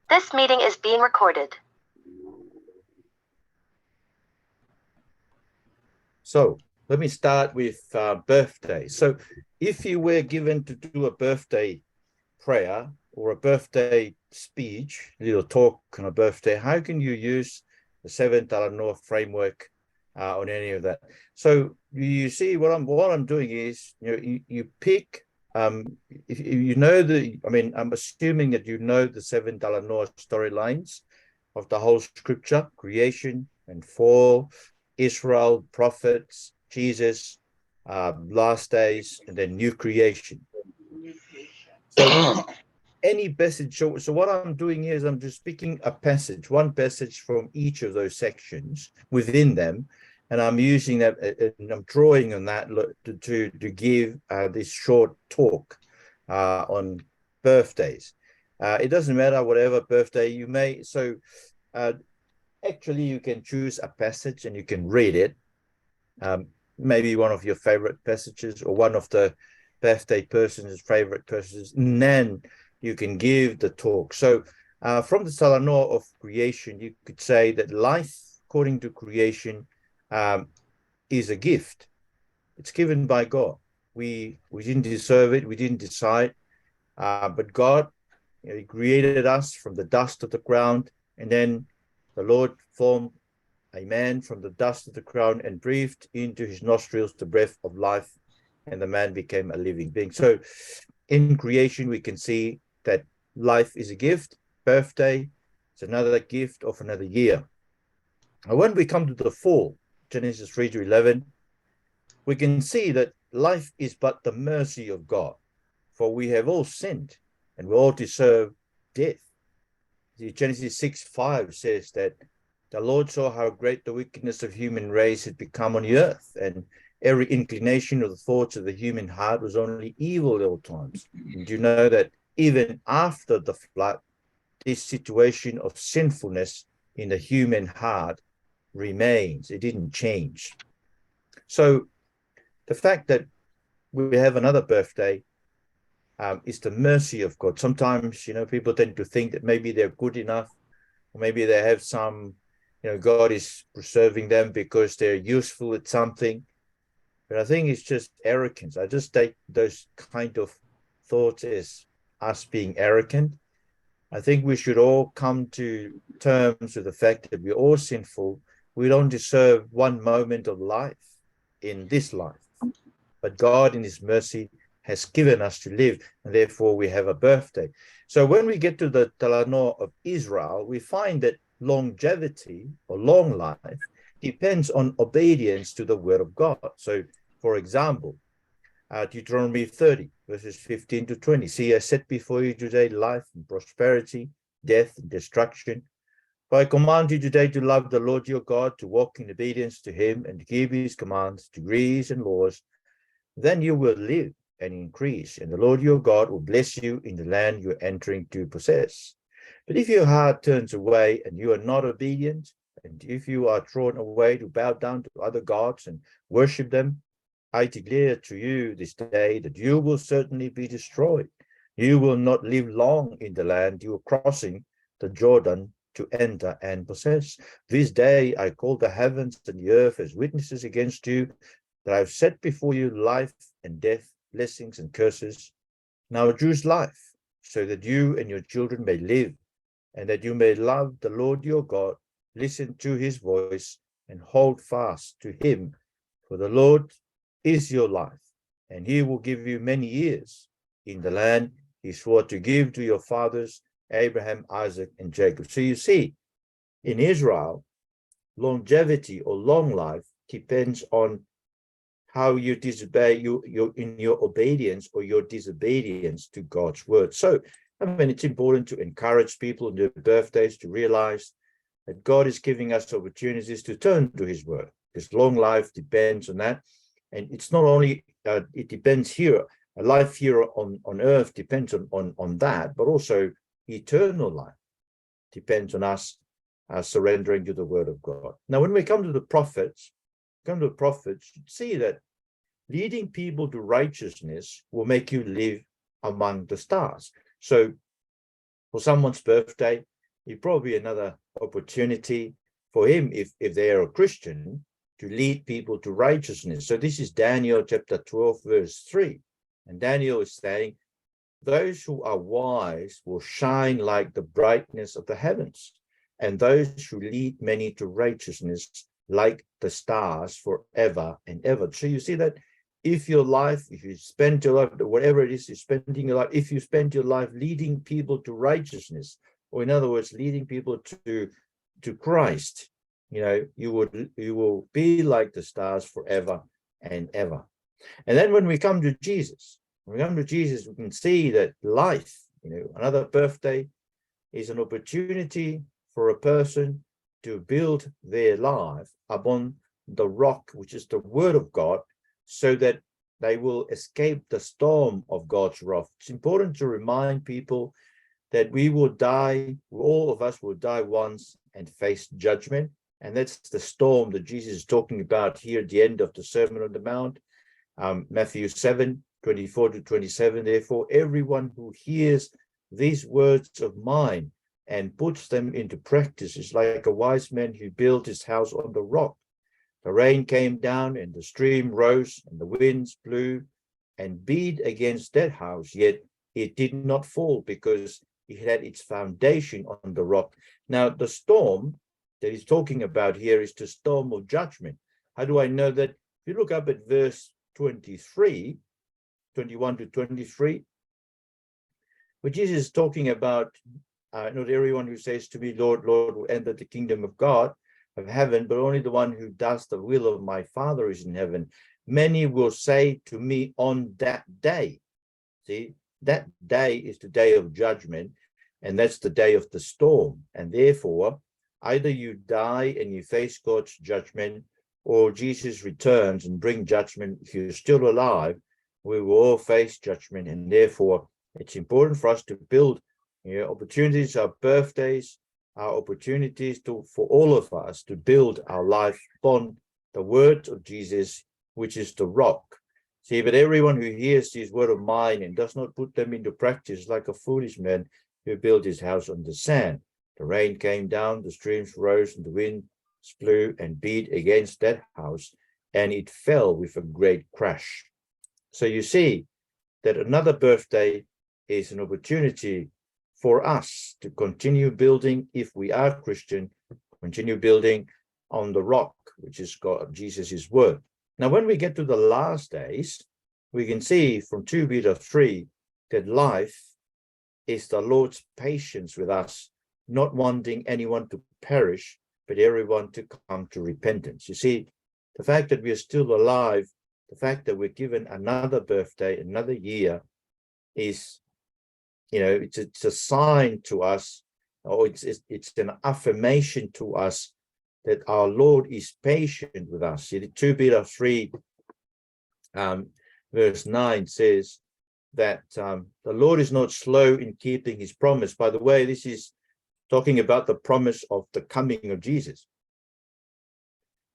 This meeting is being recorded. So let me start with birthday. So if you were given to do a birthday prayer or a birthday speech, a little talk on a birthday, how can you use the 7 Talanoa framework on any of that? So you see what I'm doing is you pick if you know I'm assuming that you know the 7 Talanoa storylines of the whole scripture: creation and fall, Israel, prophets, Jesus, last days, and then new creation. So any passage. So what I'm doing here is I'm just picking a passage, one passage from each of those sections within them, and I'm using that, and I'm drawing on that to give this short talk on birthdays. It doesn't matter whatever birthday you may. So actually, you can choose a passage and you can read it. Maybe one of your favorite passages or one of the birthday person's favorite passages, and then you can give the talk. So from the Talanoa of creation, you could say that life, according to creation, is a gift. It's given by God. We didn't deserve it. We didn't decide. But God, He created us from the dust of the ground, and then the Lord formed a man from the dust of the ground and breathed into his nostrils the breath of life, and the man became a living being. So in creation, we can see that life is a gift. Birthday is another gift of another year. And when we come to the fall, Genesis 3 to 11, we can see that life is but the mercy of God, for we have all sinned and we all deserve death. Genesis 6:5 says that the Lord saw how great the wickedness of human race had become on the earth, and every inclination of the thoughts of the human heart was only evil at all times. And you know that even after the flood, this situation of sinfulness in the human heart remains. It didn't change. So the fact that we have another birthday is the mercy of God. Sometimes, people tend to think that maybe they're good enough, or maybe they have some, God is preserving them because they're useful at something. But I think it's just arrogance. I just take those kind of thoughts as us being arrogant. I think we should all come to terms with the fact that we're all sinful. We don't deserve one moment of life in this life. But God, in His mercy, has given us to live, and therefore we have a birthday. So when we get to the Talanoa of Israel, we find that longevity or long life depends on obedience to the word of God. So, for example, Deuteronomy 30, verses 15 to 20. See, I set before you today life and prosperity, death and destruction. For I command you today to love the Lord your God, to walk in obedience to Him, and to keep His commands, decrees, and laws. Then you will live and increase, and the Lord your God will bless you in the land you're entering to possess. But if your heart turns away and you are not obedient, and if you are drawn away to bow down to other gods and worship them, I declare to you this day that you will certainly be destroyed. You will not live long in the land you are crossing the Jordan to enter and possess. This day I call the heavens and the earth as witnesses against you, that I've set before you life and death, blessings and curses. Now choose life, so that you and your children may live, and that you may love the Lord your God, listen to His voice, and hold fast to Him. For the Lord is your life, and He will give you many years in the land He swore to give to your fathers, Abraham, Isaac, and Jacob. So you see, in Israel, longevity or long life depends on how you disobey in your obedience or your disobedience to God's word. So, it's important to encourage people on their birthdays to realize that God is giving us opportunities to turn to His word, because long life depends on that. And it's not only, it depends here, a life here on earth depends on that, but also eternal life depends on us surrendering to the word of God. Now, when we come to the prophets, you see that leading people to righteousness will make you live among the stars. So for someone's birthday, It probably another opportunity for him, if they are a Christian, to lead people to righteousness. So this is Daniel chapter 12, verse 3. And Daniel is saying, those who are wise will shine like the brightness of the heavens, and those who lead many to righteousness like the stars forever and ever. So you see that if you spend your life, whatever it is you're spending your life, if you spend your life leading people to righteousness, or in other words, leading people to Christ, you will be like the stars forever and ever. And then when we come to Jesus, we can see that life, another birthday is an opportunity for a person to build their life upon the rock, which is the word of God, so that they will escape the storm of God's wrath. It's important to remind people that we will die, all of us will die once and face judgment. And that's the storm that Jesus is talking about here at the end of the Sermon on the Mount, Matthew 7, 24 to 27. Therefore, everyone who hears these words of mine and puts them into practice is like a wise man who built his house on the rock. The rain came down and the stream rose and the winds blew and beat against that house, yet it did not fall because it had its foundation on the rock. Now, the storm that he's talking about here is the storm of judgment. How do I know that? If you look up at verse 21 to 23, where Jesus is talking about not everyone who says to me, Lord, Lord, will enter the kingdom of God, of heaven, but only the one who does the will of my Father is in heaven. Many will say to me on that day. See, that day is the day of judgment, and that's the day of the storm. And therefore, either you die and you face God's judgment, or Jesus returns and bring judgment. If you're still alive, we will all face judgment, and therefore it's important for us to build opportunities. Our birthdays are opportunities for all of us to build our life upon the word of Jesus, which is the rock. See, but everyone who hears this word of mine and does not put them into practice, like a foolish man who built his house on the sand. The rain came down, the streams rose, and the wind blew and beat against that house, and it fell with a great crash. So you see that another birthday is an opportunity for us to continue building, if we are Christian, continue building on the rock, which is God, Jesus' word. Now, when we get to the last days, we can see from 2 Peter 3 that life is the Lord's patience with us, not wanting anyone to perish, but everyone to come to repentance. You see, the fact that we are still alive, the fact that we're given another birthday, another year, is, it's a sign to us, or it's an affirmation to us that our Lord is patient with us. See, 2 Peter 3, verse 9 says that the Lord is not slow in keeping his promise. By the way, this is talking about the promise of the coming of Jesus.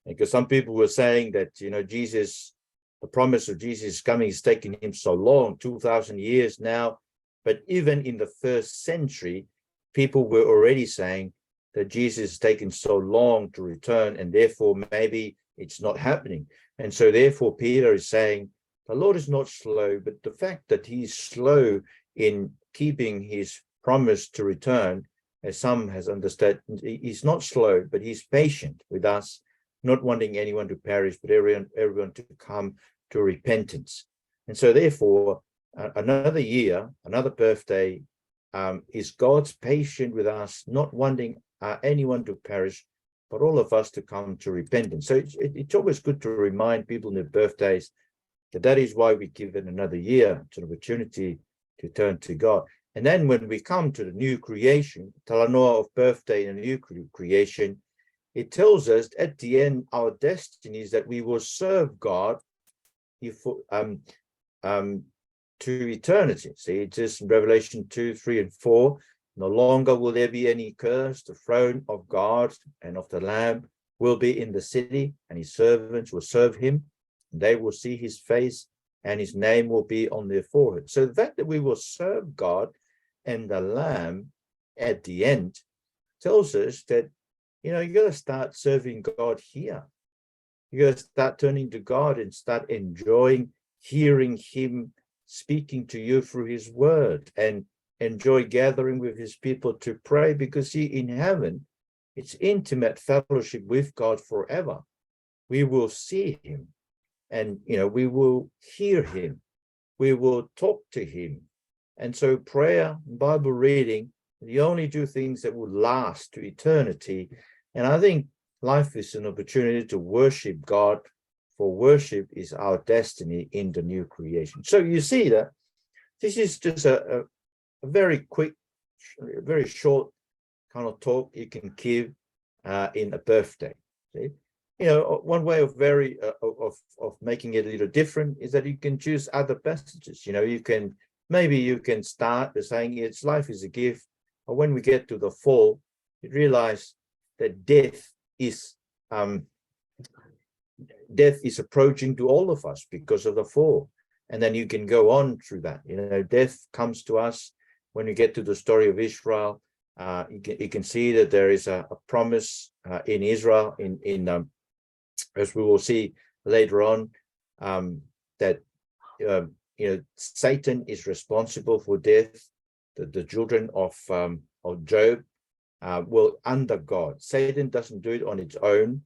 Because some people were saying that, the promise of Jesus coming is taking him so long, 2,000 years now. But even in the first century, people were already saying that Jesus is taking so long to return, and therefore maybe it's not happening. And so therefore Peter is saying, the Lord is not slow, but the fact that he's slow in keeping his promise to return, as some has understood, he's not slow, but he's patient with us, not wanting anyone to perish, but everyone to come to repentance. And so therefore, another year, another birthday, is God's patient with us, not wanting anyone to perish, but all of us to come to repentance. So it's always good to remind people in their birthdays that is why we give it another year. It's an opportunity to turn to God. And then when we come to the new creation, Talanoa of birthday and the new creation, it tells us at the end, our destiny is that we will serve God to eternity. See, it says in Revelation 2, 3, and 4, no longer will there be any curse. The throne of God and of the Lamb will be in the city, and his servants will serve him. And they will see his face, and his name will be on their forehead. So the fact that we will serve God and the Lamb at the end tells us that, you got to start serving God here. You got to start turning to God and start enjoying hearing him speaking to you through his word, and enjoy gathering with his people to pray, because see, in heaven, it's intimate fellowship with God forever. We will see him, and we will hear him. We will talk to him. And so prayer, Bible reading, the only two things that will last to eternity. And I think life is an opportunity to worship God, for worship is our destiny in the new creation. So you see that this is just a very quick, very short kind of talk you can give in a birthday. See? One way of of making it a little different is that you can choose other passages. Maybe you can start by saying it's life is a gift, or when we get to the fall, you realize that death is approaching to all of us because of the fall. And then you can go on through that. Death comes to us when we get to the story of Israel. You can see that there is a promise in Israel, as we will see later on, that Satan is responsible for death. The children of Job will under God. Satan doesn't do it on its own.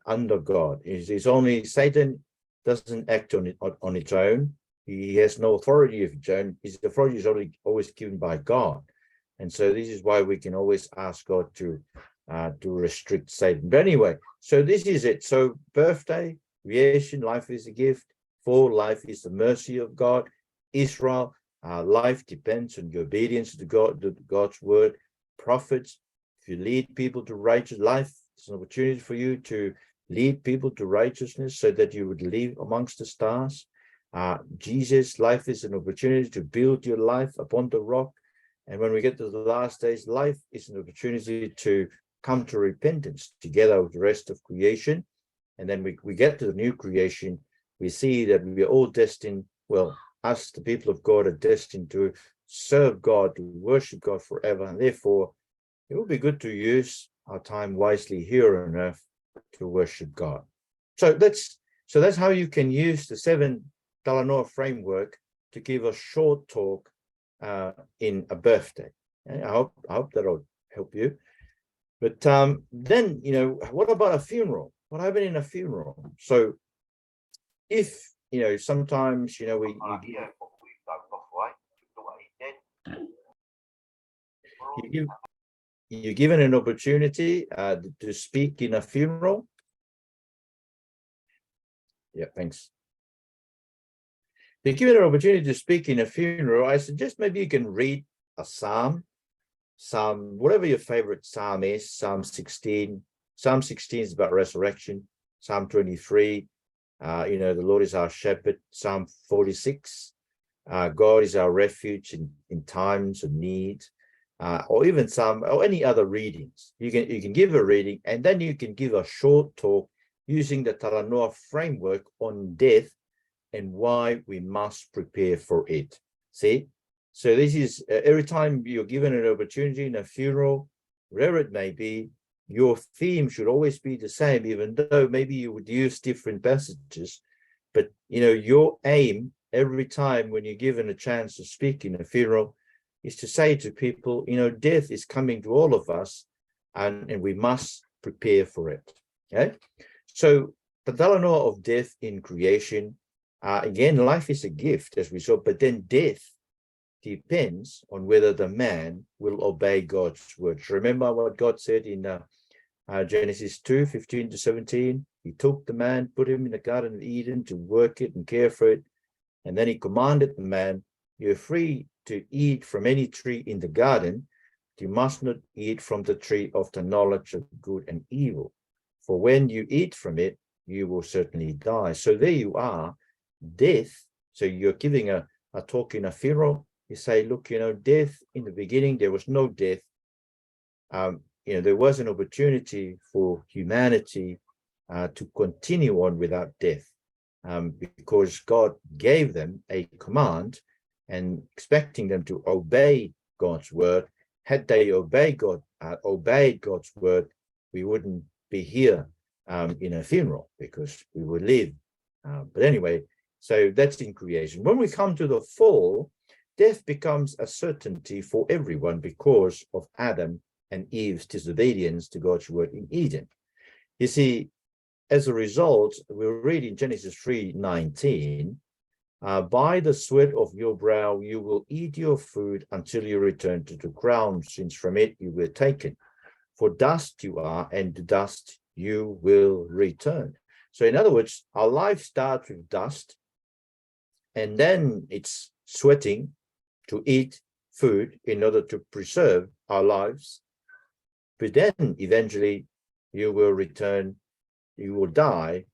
Under God, it's only Satan doesn't act on its own. He has no authority of its own. His authority is always given by God, and so this is why we can always ask God to restrict Satan. But anyway, so this is it. So birthday, creation, life is a gift. For life is the mercy of God. Israel, life depends on your obedience to God's word. Prophets, if you lead people to righteous life, it's an opportunity for you to lead people to righteousness so that you would live amongst the stars. Jesus, life is an opportunity to build your life upon the rock. And when we get to the last days, life is an opportunity to come to repentance together with the rest of creation. And then we get to the new creation. We see that we are all destined, well, us, the people of God, are destined to serve God, to worship God forever. And therefore, it will be good to use our time wisely here on earth to worship God. So that's how you can use the 7 Talanoa framework to give a short talk in a birthday. And I hope that'll help you. But then, what about a funeral? What happened in a funeral? So if, sometimes, you're given an opportunity to speak in a funeral. Yeah, thanks. If you're given an opportunity to speak in a funeral, I suggest maybe you can read a psalm, whatever your favorite psalm is. Psalm 16. Psalm 16 is about resurrection. Psalm 23, the Lord is our shepherd. Psalm 46, God is our refuge in times of need. Or even any other readings. You can give a reading, and then you can give a short talk using the Talanoa framework on death and why we must prepare for it. See? So this is every time you're given an opportunity in a funeral, wherever it may be, your theme should always be the same, even though maybe you would use different passages. But your aim every time when you're given a chance to speak in a funeral is to say to people, death is coming to all of us, and we must prepare for it. Okay? So the Talanoa of death in creation, again, life is a gift, as we saw, but then death depends on whether the man will obey God's words. Remember what God said in Genesis 2:15-17. He took the man, put him in the Garden of Eden to work it and care for it, and then he commanded the man, you're free to eat from any tree in the garden, but you must not eat from the tree of the knowledge of good and evil. For when you eat from it, you will certainly die. So there you are, death. So you're giving a talk in a funeral. You say, look, death, in the beginning, there was no death. There was an opportunity for humanity to continue on without death, because God gave them a command and expecting them to obey God's word. had they obeyed God's word, we wouldn't be here in a funeral because we would live. But anyway, so that's in creation. When we come to the fall, death becomes a certainty for everyone because of Adam and Eve's disobedience to God's word in Eden. You see, as a result, we read in Genesis 3:19, by the sweat of your brow you will eat your food until you return to the ground, since from it you were taken. For dust you are, and to dust you will return. So in other words, our life starts with dust, and then it's sweating to eat food in order to preserve our lives. But then eventually you will return, you will die,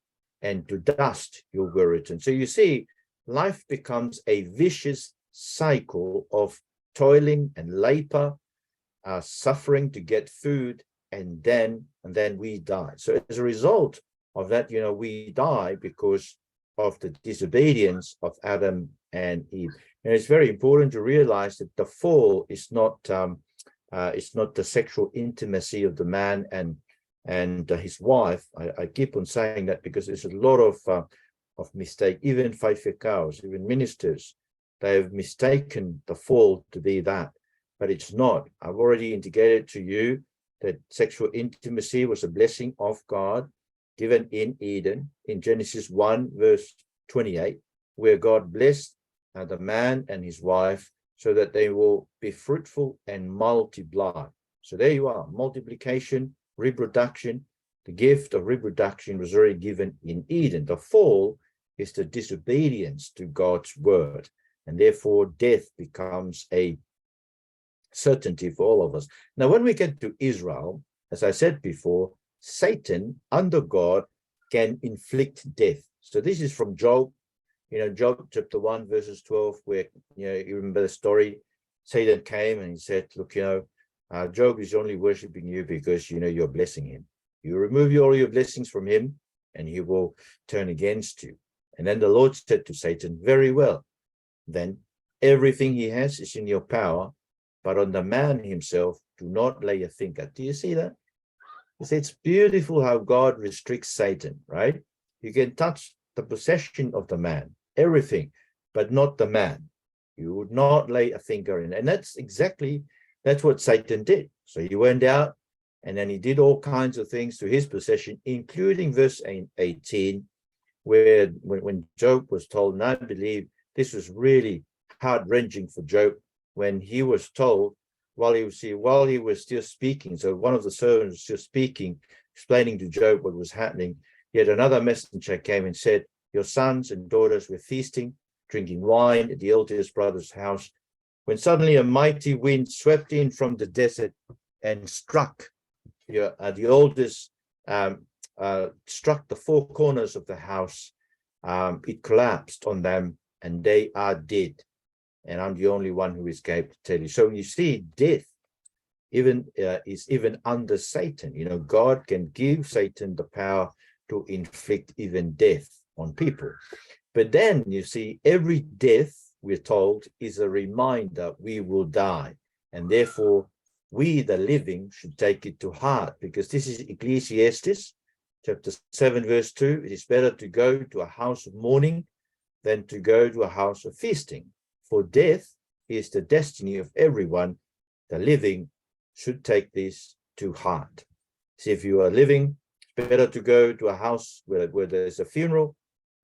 and to dust you will return. So you see, life becomes a vicious cycle of toiling and labor, suffering to get food, and then we die. So as a result of that, we die because of the disobedience of Adam and Eve. And it's very important to realize that the fall is not the sexual intimacy of the man and his wife. I keep on saying that because there's a lot of mistake. Even faithful cows, even ministers, they have mistaken the fall to be that, but it's not. I've already indicated to you that sexual intimacy was a blessing of God given in Eden in Genesis 1:28, where God blessed the man and his wife so that they will be fruitful and multiply. So there you are, multiplication, reproduction. The gift of reproduction was already given in Eden. The fall is the disobedience to God's word, and therefore death becomes a certainty for all of us. Now, when we get to Israel, as I said before, Satan under God can inflict death. So this is from Job, Job chapter 1:12, where, you remember the story. Satan came and he said, look, Job is only worshiping you because, you're blessing him. You remove all your blessings from him and he will turn against you. And then the Lord said to Satan, very well, then everything he has is in your power, but on the man himself, do not lay a finger. Do you see that? It's beautiful how God restricts Satan, right? You can touch the possession of the man, everything, but not the man. You would not lay a finger in. And that's what Satan did. So he went out and then he did all kinds of things to his possession, including verse 18, where when Job was told, and I believe this was really heart-wrenching for Job, when he was told while he was still speaking, so one of the servants was still speaking, explaining to Job what was happening, yet another messenger came and said, your sons and daughters were feasting, drinking wine at the eldest brother's house, when suddenly a mighty wind swept in from the desert and struck the oldest, struck the four corners of the house. It collapsed on them and they are dead. And I'm the only one who escaped to tell you. So you see, death is even under Satan. God can give Satan the power to inflict even death on people. But then you see, every death, we're told, is a reminder we will die. And therefore, we, the living, should take it to heart, because this is Ecclesiastes chapter 7:2. It is better to go to a house of mourning than to go to a house of feasting. For death is the destiny of everyone. The living should take this to heart. See, if you are living, it's better to go to a house where there's a funeral.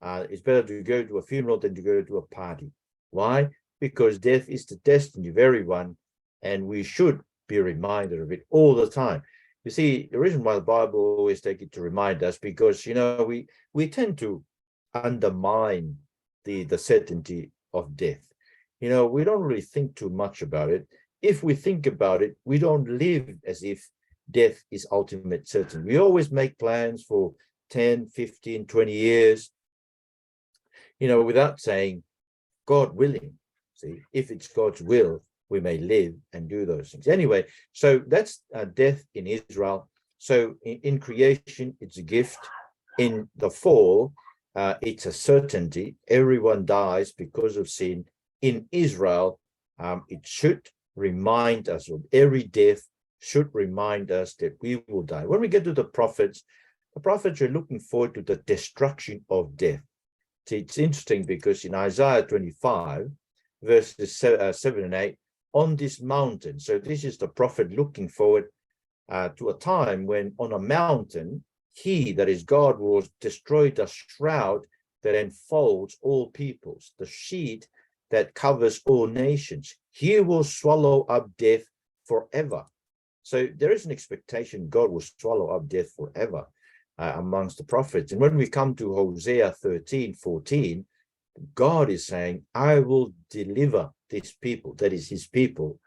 It's better to go to a funeral than to go to a party. Why? Because death is the destiny of everyone, and we should be reminded of it all the time. You see, the reason why the Bible always takes it to remind us, because, we tend to undermine the certainty of death. We don't really think too much about it. If we think about it, we don't live as if death is ultimate certain. We always make plans for 10, 15, 20 years, without saying, God willing. See, if it's God's will, we may live and do those things. Anyway, so that's death in Israel. So in creation, it's a gift. In the fall, it's a certainty. Everyone dies because of sin. In Israel, it should remind us, of every death should remind us that we will die. When we get to the prophets are looking forward to the destruction of death. See, it's interesting because in Isaiah 25, verses 7 and 8, on this mountain, so this is the prophet looking forward to a time when on a mountain, he, that is God, will destroy the shroud that enfolds all peoples, the sheet that covers all nations. He will swallow up death forever. So there is an expectation God will swallow up death forever amongst the prophets. And when we come to Hosea 13:14, God is saying, I will deliver these people, that is his people.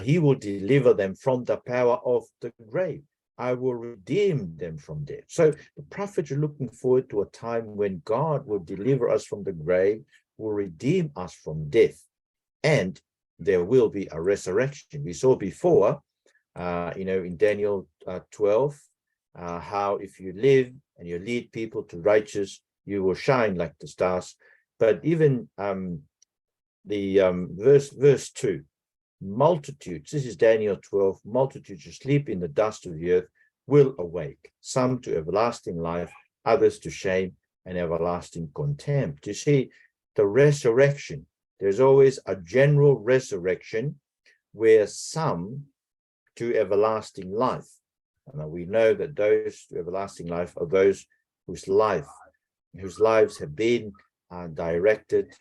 He will deliver them from the power of the grave. I will redeem them from death. So the prophets are looking forward to a time when God will deliver us from the grave, will redeem us from death, and there will be a resurrection. We saw before, in Daniel 12, how if you live and you lead people to righteous, you will shine like the stars. But even verse 2, multitudes, this is Daniel 12, multitudes who sleep in the dust of the earth will awake, some to everlasting life, others to shame and everlasting contempt. You see, the resurrection, there's always a general resurrection where some to everlasting life. And we know that those to everlasting life are those whose lives have been directed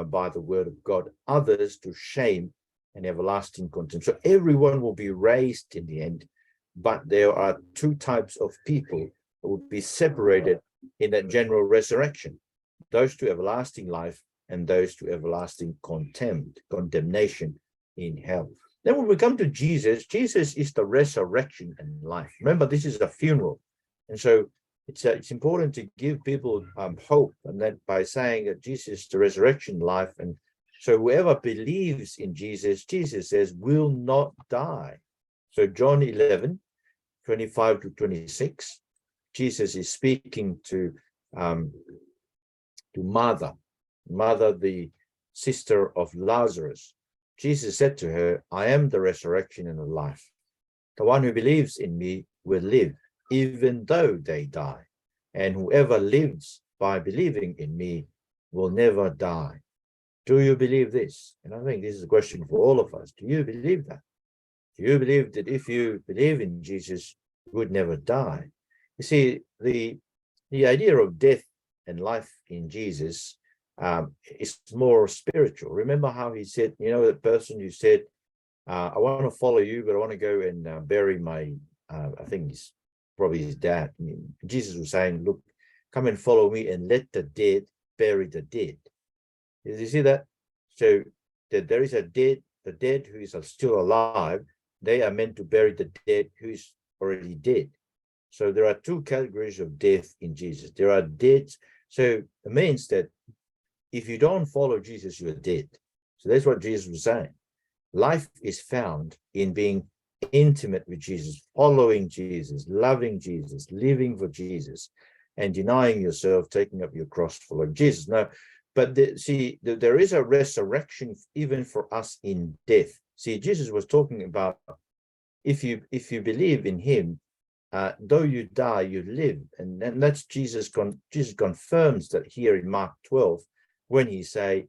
by the word of God, others to shame and everlasting contempt. So everyone will be raised in the end, but there are two types of people who will be separated in that general resurrection, those to everlasting life and those to everlasting condemnation in hell. Then when we come to Jesus, Jesus is the resurrection and life. Remember, this is a funeral. And so it's important to give people hope, and that by saying that Jesus is the resurrection life. And so whoever believes in Jesus, Jesus says, will not die. So John 11:25-26, Jesus is speaking to Martha, the sister of Lazarus. Jesus said to her, I am the resurrection and the life. The one who believes in me will live, even though they die. And whoever lives by believing in me will never die. Do you believe this? And I think this is a question for all of us. Do you believe that? Do you believe that if you believe in Jesus, you would never die? You see, the idea of death and life in Jesus is more spiritual. Remember how he said, that person who said, I want to follow you, but I want to go and bury my, I think he's probably his dad. I mean, Jesus was saying, look, come and follow me and let the dead bury the dead. Did you see that? So that there is the dead who is still alive, they are meant to bury the dead who is already dead. So there are two categories of death in Jesus. There are deads. So it means that if you don't follow Jesus, you're dead. So that's what Jesus was saying. Life is found in being intimate with Jesus, following Jesus, loving Jesus, living for Jesus, and denying yourself, taking up your cross, following Jesus. Now, but there is a resurrection even for us in death. See, Jesus was talking about if you believe in him, though you die, you live. And that's Jesus confirms that here in Mark 12, when he says,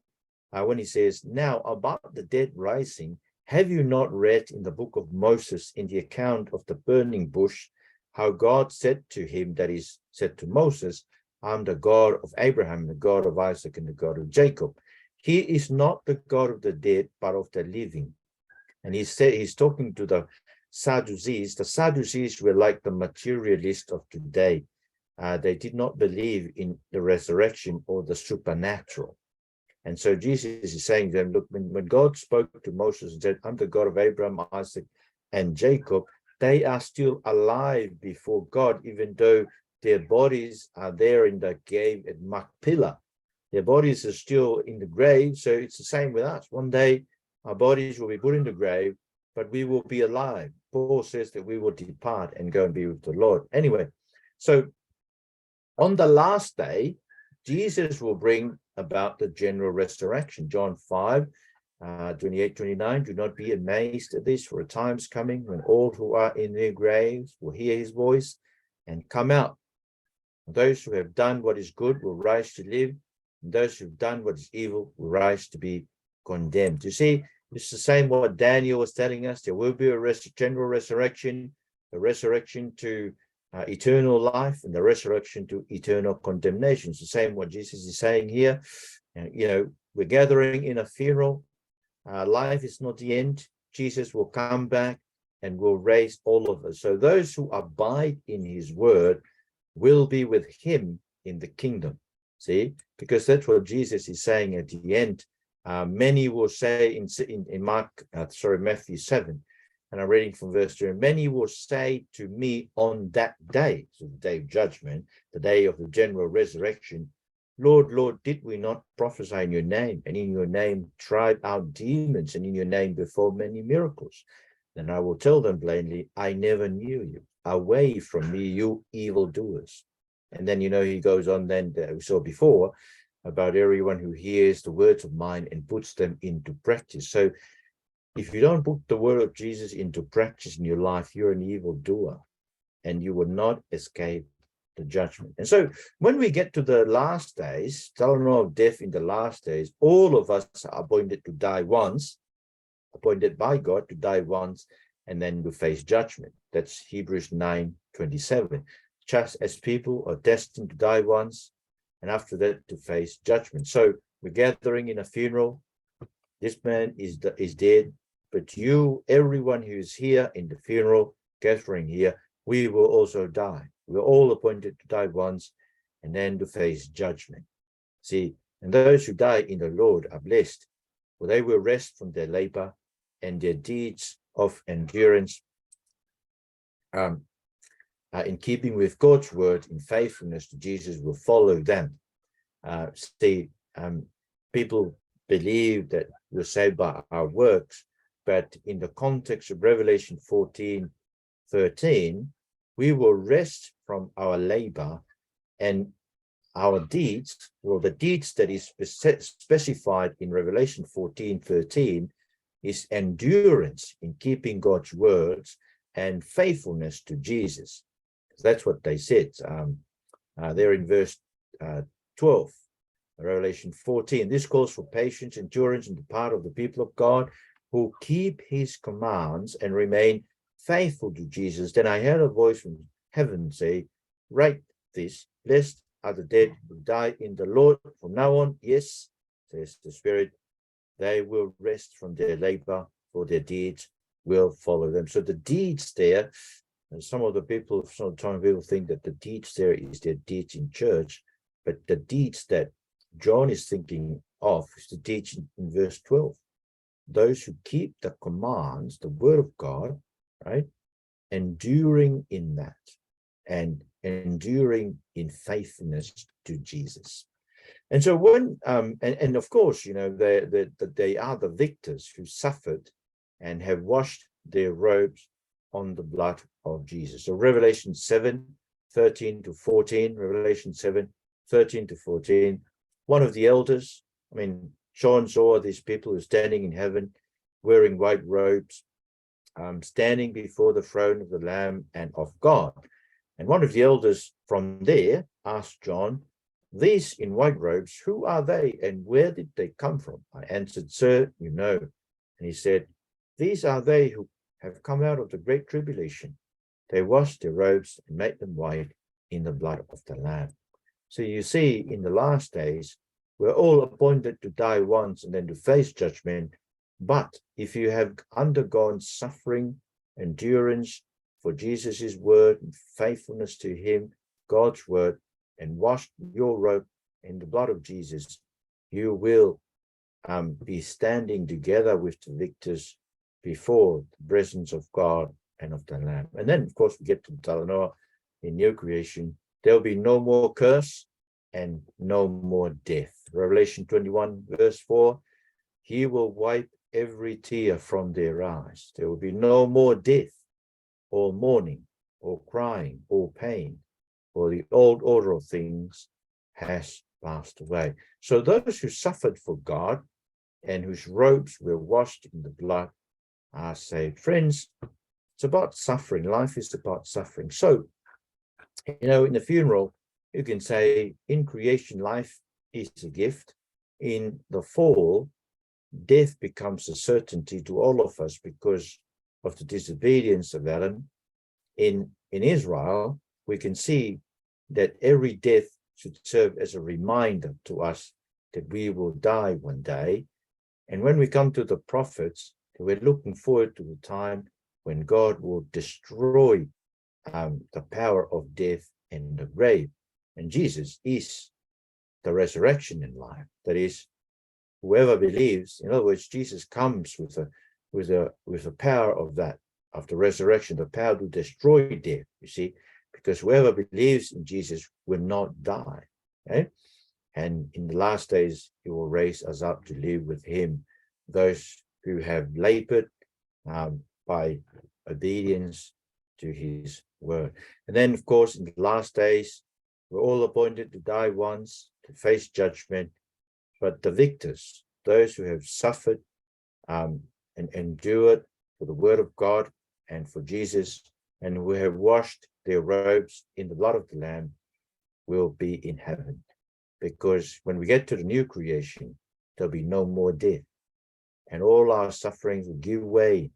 now about the dead rising, have you not read in the book of Moses, in the account of the burning bush, how God said to him, that is, said to Moses, I'm the God of Abraham, the God of Isaac, and the God of Jacob. He is not the God of the dead, but of the living. And he's talking to the Sadducees. The Sadducees were like the materialists of today. They did not believe in the resurrection or the supernatural. And so Jesus is saying to them, look, when God spoke to Moses and said, I'm the God of Abraham, Isaac, and Jacob, they are still alive before God, even though their bodies are there in the grave at Machpelah. Their bodies are still in the grave. So it's the same with us. One day our bodies will be put in the grave, but we will be alive. Paul says that we will depart and go and be with the Lord. Anyway, so on the last day, Jesus will bring about the general resurrection. John 5, 28, 29, do not be amazed at this, for a time is coming when all who are in their graves will hear his voice and come out. Those who have done what is good will rise to live, and those who've done what is evil will rise to be condemned. You see, it's the same what Daniel was telling us. There will be a general resurrection, a resurrection to eternal life, and the resurrection to eternal condemnation. It's the same what Jesus is saying here. We're gathering in a funeral. Life is not the end. Jesus will come back and will raise all of us. So those who abide in his word will be with him in the kingdom. See, because that's what Jesus is saying at the end. Many will say in Matthew 7, and I'm reading from verse 2, many will say to me on that day, so the day of judgment, the day of the general resurrection, Lord, Lord, did we not prophesy in your name, and in your name drive out demons, and in your name perform many miracles? Then I will tell them plainly, I never knew you. Away from me, you evildoers. And then, he goes on then, that we saw before, about everyone who hears the words of mine and puts them into practice. So if you don't put the word of Jesus into practice in your life, you're an evildoer, and you will not escape the judgment. And so when we get to the last days, Talanoa of death in the last days, all of us are appointed to die once, appointed by God to die once, and then to face judgment. That's Hebrews 9:27. Just as people are destined to die once, and after that to face judgment. So we're gathering in a funeral. This man is dead, but you, everyone who is here in the funeral, gathering here, we will also die. We're all appointed to die once and then to face judgment. See, and those who die in the Lord are blessed, for they will rest from their labor, and their deeds of endurance in keeping with God's word in faithfulness to Jesus will follow them. People believe that we're saved by our works, but in the context of Revelation 14:13, we will rest from our labor, and our deeds, well, the deeds that is specified in Revelation 14:13 is endurance in keeping God's words and faithfulness to Jesus. That's what they said. There in verse 12, Revelation 14. This calls for patience, endurance on the part of the people of God who keep his commands and remain faithful to Jesus. Then I heard a voice from heaven say, write this, blessed are the dead who die in the Lord from now on. Yes, says the Spirit, they will rest from their labor, for their deeds will follow them. So the deeds there, and sometimes people think that the deeds there is their deeds in church, but the deeds that John is thinking of is the deeds in verse 12. Those who keep the commands, the word of God, right? Enduring in that and enduring in faithfulness to Jesus. And so when, and of course, they are the victors who suffered and have washed their robes on the blood of Jesus. So Revelation 7:13-14, Revelation 7:13-14, one of the elders, John saw these people who are standing in heaven wearing white robes, standing before the throne of the Lamb and of God. And one of the elders from there asked John, these in white robes, who are they and where did they come from? I answered, sir, you know. And he said, these are they who have come out of the great tribulation. They washed their robes and made them white in the blood of the Lamb. So you see, in the last days, we're all appointed to die once and then to face judgment. But if you have undergone suffering, endurance for Jesus' word and faithfulness to him, God's word, and washed your robe in the blood of Jesus, you will be standing together with the victors before the presence of God and of the Lamb. And then, of course, we get to Talanoa in new creation. There'll be no more curse and no more death. Revelation 21:4, he will wipe every tear from their eyes. There will be no more death or mourning or crying or pain, for the old order of things has passed away. So those who suffered for God and whose robes were washed in the blood are saved. Friends, it's about suffering. Life is about suffering. So, in the funeral, you can say in creation, life is a gift. In the fall, death becomes a certainty to all of us because of the disobedience of Adam. In Israel, we can see that every death should serve as a reminder to us that we will die one day. And when we come to the prophets, we're looking forward to the time when God will destroy the power of death and the grave. And Jesus is the resurrection in life. That is, whoever believes, in other words, Jesus comes with the power of the resurrection, the power to destroy death, you see, because whoever believes in Jesus will not die. Okay? And in the last days, he will raise us up to live with him, those who have labored by obedience to his word. And then, of course, in the last days, we're all appointed to die once, to face judgment, but the victors, those who have suffered and endured for the word of God and for Jesus, and who have washed their robes in the blood of the Lamb, will be in heaven. Because when we get to the new creation, there'll be no more death. And all our sufferings will give way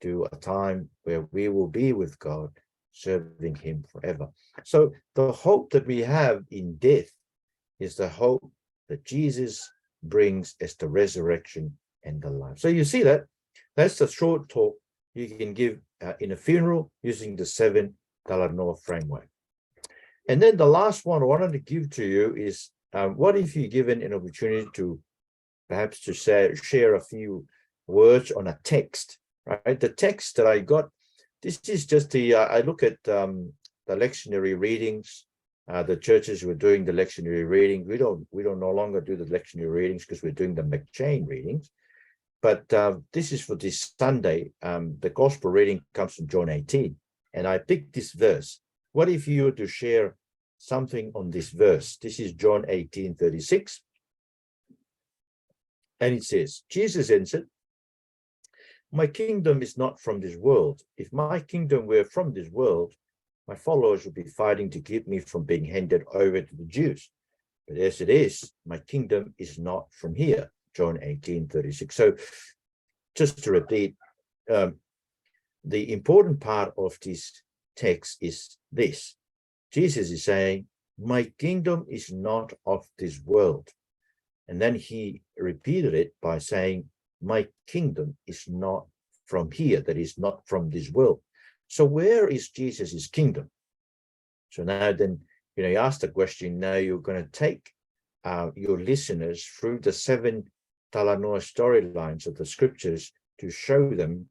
to a time where we will be with God, serving him forever. So the hope that we have in death is the hope that Jesus brings as the resurrection and the life. So you see that's the short talk you can give in a funeral using the 7 Talanoa framework. And then the last one I wanted to give to you is, what if you're given an opportunity to perhaps to share a few words on a text, right? The text that I got, this is just I look at the lectionary readings. The churches were doing the lectionary reading. We don't no longer do the lectionary readings because we're doing the McChain readings. But this is for this Sunday. The gospel reading comes from John 18. And I picked this verse. What if you were to share something on this verse? This is John 18:36. And it says, Jesus answered, "My kingdom is not from this world. If my kingdom were from this world, my followers would be fighting to keep me from being handed over to the Jews. But as it is, my kingdom is not from here." John 18:36. So just to repeat, the important part of this text is this. Jesus is saying, my kingdom is not of this world. And then he repeated it by saying, my kingdom is not from here, that is not from this world. So where is Jesus's kingdom? So now then, you ask the question, now you're going to take your listeners through the 7 Talanoa storylines of the scriptures to show them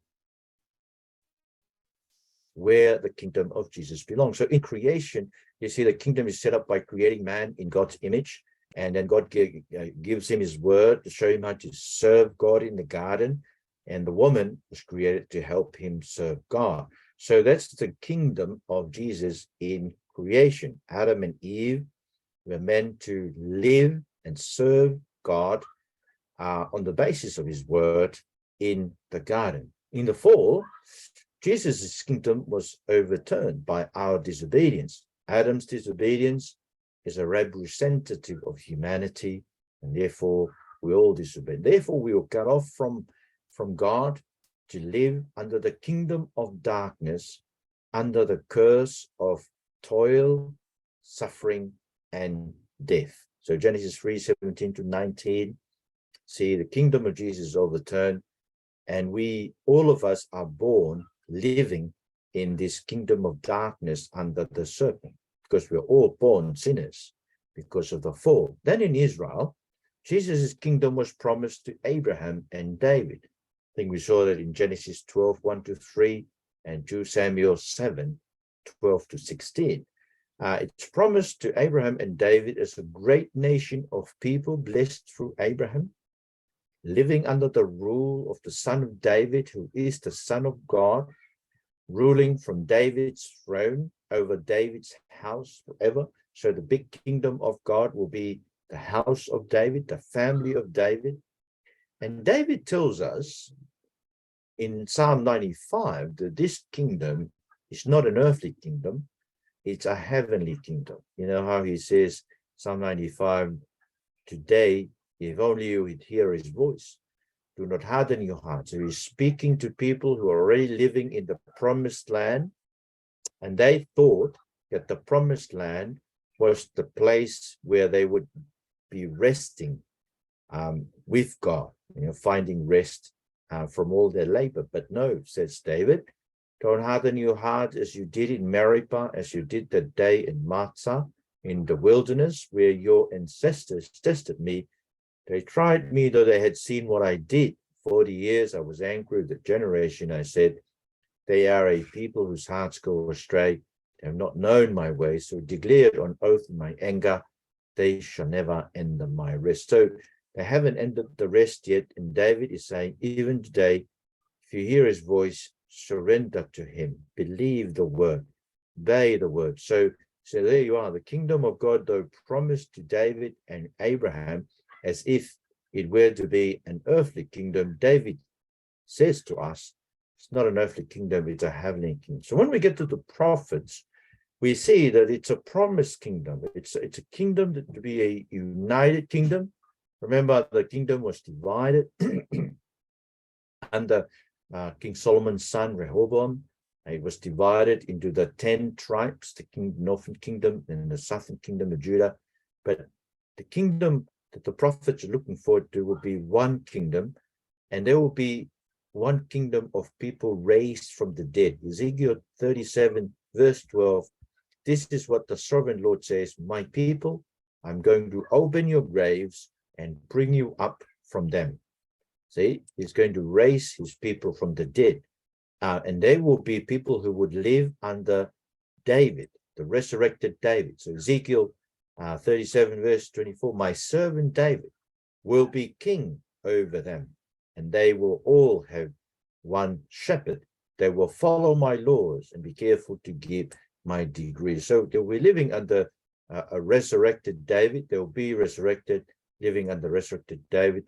where the kingdom of Jesus belongs. So in creation, you see the kingdom is set up by creating man in God's image. And then God gives him his word to show him how to serve God in the garden. And the woman was created to help him serve God. So that's the kingdom of Jesus in creation. Adam and Eve were meant to live and serve God on the basis of his word in the garden. In the fall, Jesus' kingdom was overturned by our disobedience. Adam's disobedience is a representative of humanity, and therefore we all disobeyed. Therefore, we were cut off from God to live under the kingdom of darkness, under the curse of toil, suffering, and death. So Genesis 3:17-19, see the kingdom of Jesus is overturned, and all of us are born living in this kingdom of darkness under the serpent, because we're all born sinners because of the fall. Then in Israel, Jesus' kingdom was promised to Abraham and David. I think we saw that in Genesis 12:1-3 and 2 Samuel 7:12-16. It's promised to Abraham and David as a great nation of people blessed through Abraham, living under the rule of the son of David, who is the Son of God, ruling from David's throne over David's house forever. So the big kingdom of God will be the house of David, the family of David. And David tells us in Psalm 95 that this kingdom is not an earthly kingdom, it's a heavenly kingdom. You know how he says, Psalm 95, today, if only you would hear his voice, do not harden your heart. So he's speaking to people who are already living in the promised land, and they thought that the promised land was the place where they would be resting with God, finding rest from all their labor. But no, says David, don't harden your heart as you did in Meribah, as you did that day in Matzah, in the wilderness, where your ancestors tested me. They tried me, though they had seen what I did. 40 years I was angry with the generation. I said, they are a people whose hearts go astray. They have not known my ways. So declared on oath in my anger, they shall never enter my rest. So they haven't entered the rest yet. And David is saying, even today, if you hear his voice, surrender to him. Believe the word. Obey the word. So there you are. The kingdom of God, though promised to David and Abraham, as if it were to be an earthly kingdom, David says to us, it's not an earthly kingdom, it's a heavenly kingdom. So when we get to the prophets, we see that it's a promised kingdom. It's a kingdom that to be a united kingdom. Remember, the kingdom was divided under King Solomon's son, Rehoboam. It was divided into the 10 tribes, the northern kingdom and the southern kingdom of Judah. But the kingdom that the prophets are looking forward to will be one kingdom, and there will be one kingdom of people raised from the dead. Ezekiel 37, verse 12. This is what the sovereign Lord says, my people, I'm going to open your graves and bring you up from them. See, he's going to raise his people from the dead. And they will be people who would live under David, the resurrected David. So Ezekiel 37 verse 24, my servant David will be king over them, and they will all have one shepherd. They will follow my laws and be careful to give my decrees. So they'll be living under a resurrected David. They'll be resurrected, living under resurrected David,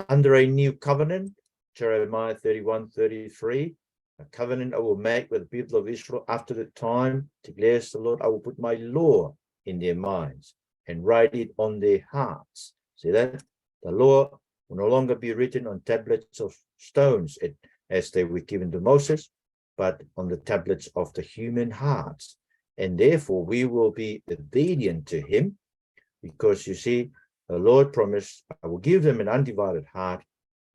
under a new covenant. Jeremiah 31:33. A covenant I will make with the people of Israel after the time, declares the Lord, I will put my law in their minds and write it on their hearts. See that? The law will no longer be written on tablets of stones as they were given to Moses, but on the tablets of the human hearts. And therefore we will be obedient to him, because you see, the Lord promised, I will give them an undivided heart.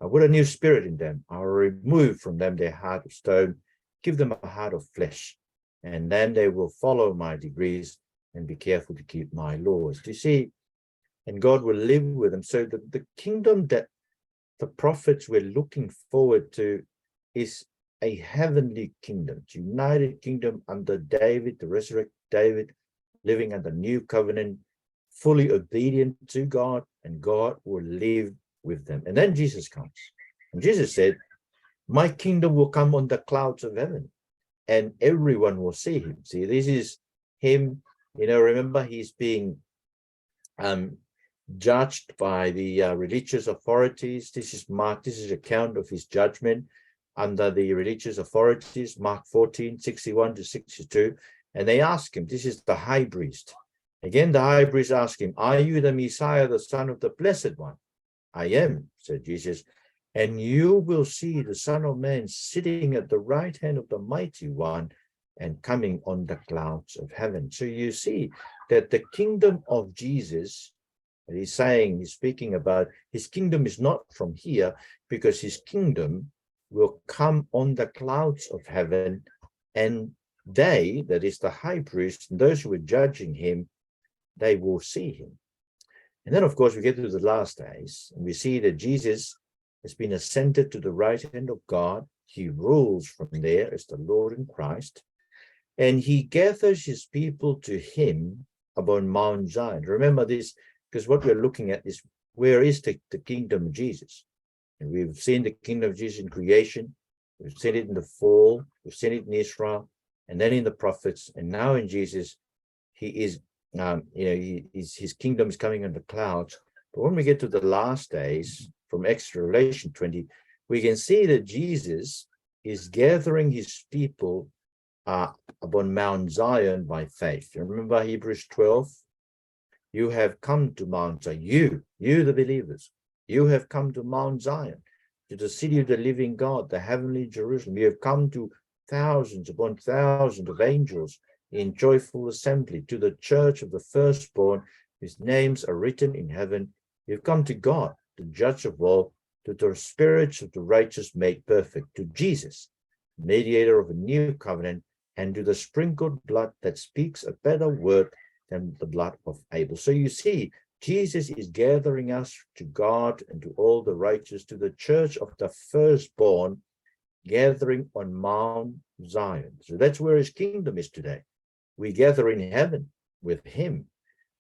I will put a new spirit in them. I will remove from them their heart of stone, give them a heart of flesh, and then they will follow my decrees and be careful to keep my laws. Do you see? And God will live with them. So the kingdom that the prophets were looking forward to is a heavenly kingdom, it's a united kingdom under David, the resurrected David, living under new covenant, fully obedient to God, and God will live with them. And then Jesus comes. And Jesus said, my kingdom will come on the clouds of heaven, and everyone will see him. See, this is him. Remember, he's being judged by the religious authorities. This is Mark. This is account of his judgment under the religious authorities, Mark 14:61-62. And they ask him, this is the high priest. Again, the high priest asked him, are you the Messiah, the Son of the Blessed One? I am, said Jesus. And you will see the Son of Man sitting at the right hand of the Mighty One and coming on the clouds of heaven. So you see that the kingdom of Jesus, he's speaking about, his kingdom is not from here, because his kingdom will come on the clouds of heaven, and they, that is the high priest, and those who are judging him, they will see him. And then, of course, we get to the last days, and we see that Jesus has been ascended to the right hand of God. He rules from there as the Lord in Christ, and he gathers his people to him upon Mount Zion. Remember this, because what we're looking at is, where is the kingdom of Jesus? And we've seen the kingdom of Jesus in creation, we've seen it in the fall, we've seen it in Israel, and then in the prophets, and now in Jesus. He is, his kingdom is coming on the clouds. But when we get to the last days, from Extra Revelation 20, we can see that Jesus is gathering his people upon Mount Zion by faith. You remember Hebrews 12? You have come to Mount Zion. You the believers, you have come to Mount Zion, to the city of the living God, the heavenly Jerusalem. You have come to thousands upon thousands of angels in joyful assembly, to the church of the firstborn, whose names are written in heaven. You've come to God, the judge of all, to the spirits of the righteous made perfect, to Jesus, mediator of a new covenant, and to the sprinkled blood that speaks a better word than the blood of Abel. So you see, Jesus is gathering us to God and to all the righteous, to the church of the firstborn, gathering on Mount Zion. So that's where his kingdom is today. We gather in heaven with him.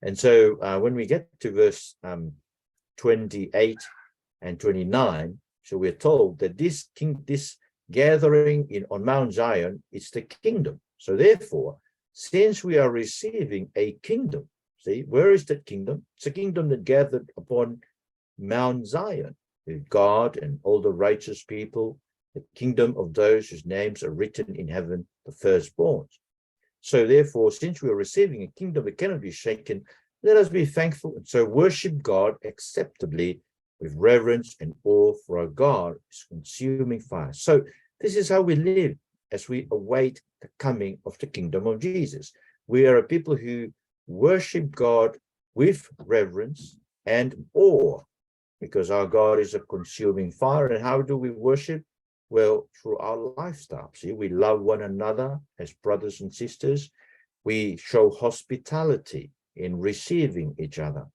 And so when we get to verse 28 and 29, so we're told that this gathering on Mount Zion is the kingdom. So therefore, since we are receiving a kingdom, see, where is that kingdom? It's a kingdom that gathered upon Mount Zion, with God and all the righteous people, the kingdom of those whose names are written in heaven, the firstborn. So therefore, since we are receiving a kingdom that cannot be shaken, let us be thankful and so worship God acceptably with reverence and awe, for our God is consuming fire. So this is how we live as we await the coming of the kingdom of Jesus. We are a people who worship God with reverence and awe, because our God is a consuming fire. And how do we worship? Well, through our lifestyle. See, we love one another as brothers and sisters. We show hospitality in receiving each other.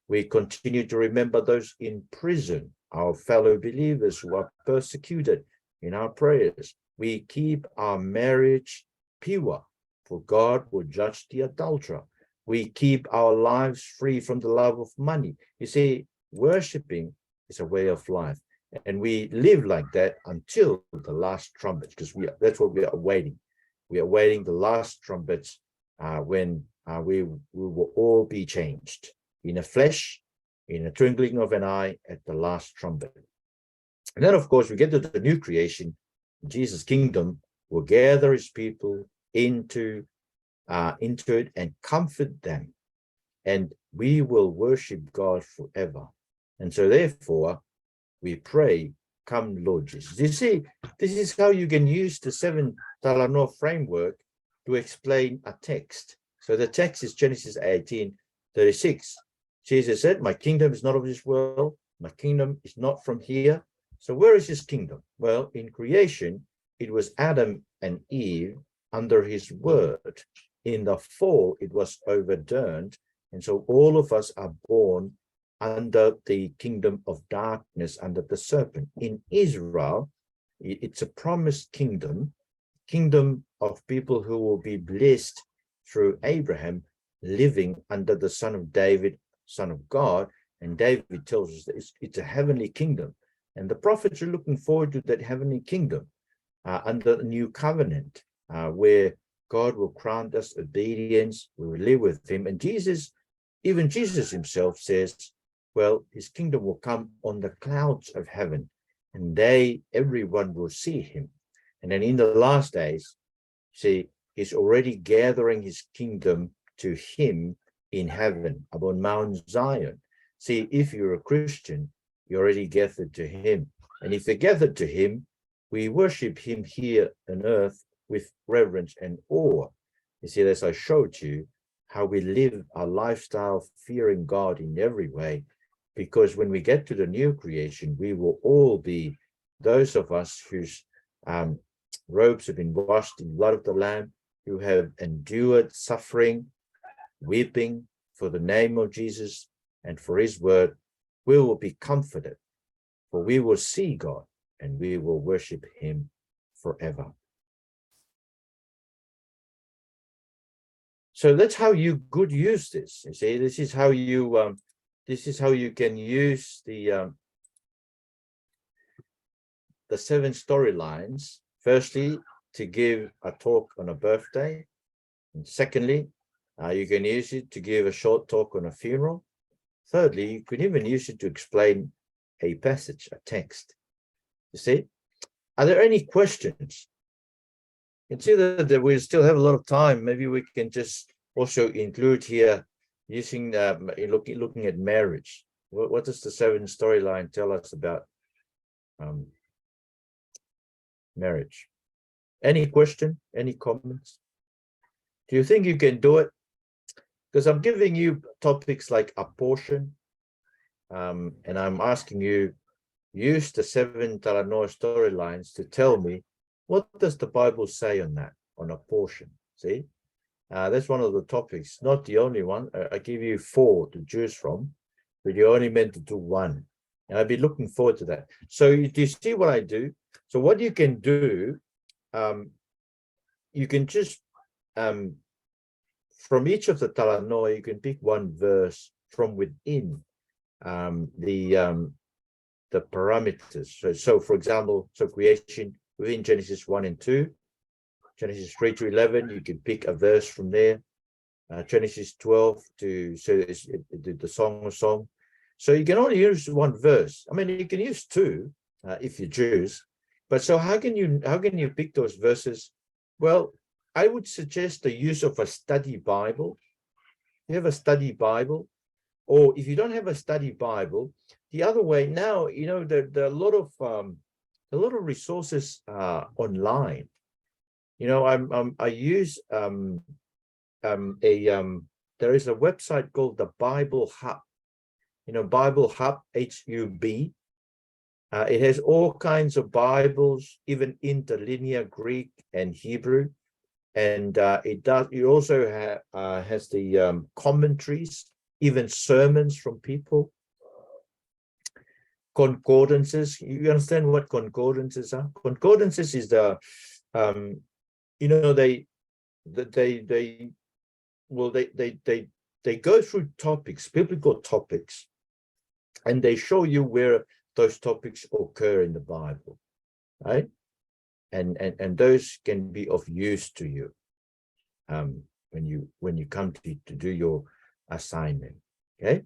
We continue to remember those in prison, our fellow believers who are persecuted, in our prayers. We keep our marriage pure, for God will judge the adulterer. We keep our lives free from the love of money. You see, worshiping is a way of life. And we live like that until the last trumpet, because that's what we are awaiting. We are awaiting the last trumpets when we will all be changed in a flesh, in a twinkling of an eye, at the last trumpet. And then, of course, we get to the new creation. Jesus' kingdom will gather his people into it and comfort them. And we will worship God forever. And so therefore, we pray, come Lord Jesus. You see, this is how you can use the 7 Talanoa framework to explain a text. So the text is Genesis 18:36. Jesus said, my kingdom is not of this world. My kingdom is not from here. So where is his kingdom? Well, in creation, it was Adam and Eve under his word. In the fall, it was overturned. And so all of us are born under the kingdom of darkness, under the serpent. In Israel, it's a promised kingdom of people who will be blessed through Abraham, living under the Son of David, Son of God. And David tells us that it's a heavenly kingdom. And the prophets are looking forward to that heavenly kingdom under the new covenant, where God will grant us obedience, we will live with him. And even Jesus himself says, well, his kingdom will come on the clouds of heaven, and everyone will see him. And then in the last days, see, he's already gathering his kingdom to him in heaven, upon Mount Zion. See, if you're a Christian, you're already gathered to him. And if you're gathered to him, we worship him here on earth with reverence and awe. You see, as I showed you, how we live our lifestyle fearing God in every way, because when we get to the new creation, we will all be those of us whose robes have been washed in the blood of the Lamb, who have endured suffering, weeping for the name of Jesus and for his word. We will be comforted, for we will see God and we will worship him forever. So that's how you could use this. You see, this is how you can use the 7 storylines. Firstly, to give a talk on a birthday, and secondly, you can use it to give a short talk on a funeral. Thirdly, you can even use it to explain a passage, a text. You see? Are there any questions? You can see that we still have a lot of time. Maybe we can just also include here using looking at marriage. What does the 7 storyline tell us about marriage? Any question? Any comments? Do you think you can do it? Because I'm giving you topics like apportion, and I'm asking you, use the 7 Talanoa storylines to tell me, what does the Bible say on that, on apportion? See, that's one of the topics, not the only one. I give you 4 to choose from, but you're only meant to do 1. And I'll be looking forward to that. So do you see what I do? So what you can do, you can just, from each of the Talanoa, you can pick 1 verse from within the parameters. So for example, creation within Genesis 1 and 2, Genesis 3 to 11, you can pick a verse from there. Genesis 12 to the Song of Song. So you can only use 1 verse. I mean, you can use 2 if you choose. But so how can you pick those verses? Well, I would suggest the use of a study Bible. You have a study Bible, or if you don't have a study Bible, the other way now, there are a lot of resources online. I use there is a website called the Bible Hub. Bible Hub, HUB. It has all kinds of Bibles, even interlinear Greek and Hebrew, and it also has the commentaries, even sermons from people. Concordances. You understand what concordances are? Concordances is they go through topics, biblical topics, and they show you where those topics occur in the Bible, right? And those can be of use to you when you come to do your assignment. Okay,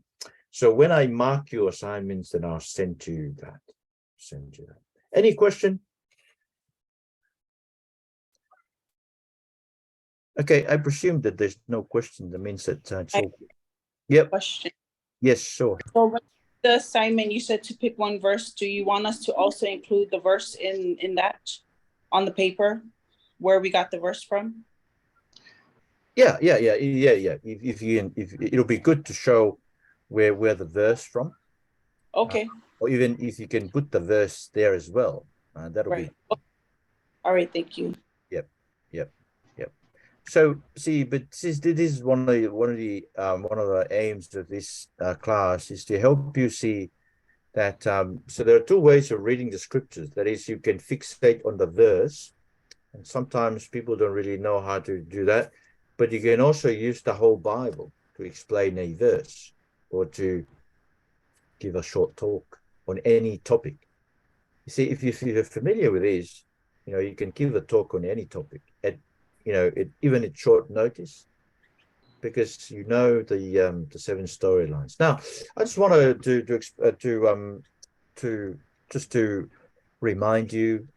so when I mark your assignments, then I'll send you that. Any question? Okay, I presume that there's no question. That means that it's all. Yep. Question. Yes, sure. So the assignment, you said to pick 1 verse. Do you want us to also include the verse in that on the paper where we got the verse from? Yeah. If it'll be good to show where the verse from. Okay. Or even if you can put the verse there as well, that'll be. All right. Thank you. Yep. So see, but this is one of the aims of this class is to help you see that. So there are 2 ways of reading the scriptures. That is, you can fixate on the verse, and sometimes people don't really know how to do that. But you can also use the whole Bible to explain a verse or to give a short talk on any topic. You see, if you're familiar with this, you can give a talk on any topic at, even at short notice, because the 7 storylines. Now, I just wanted to remind you,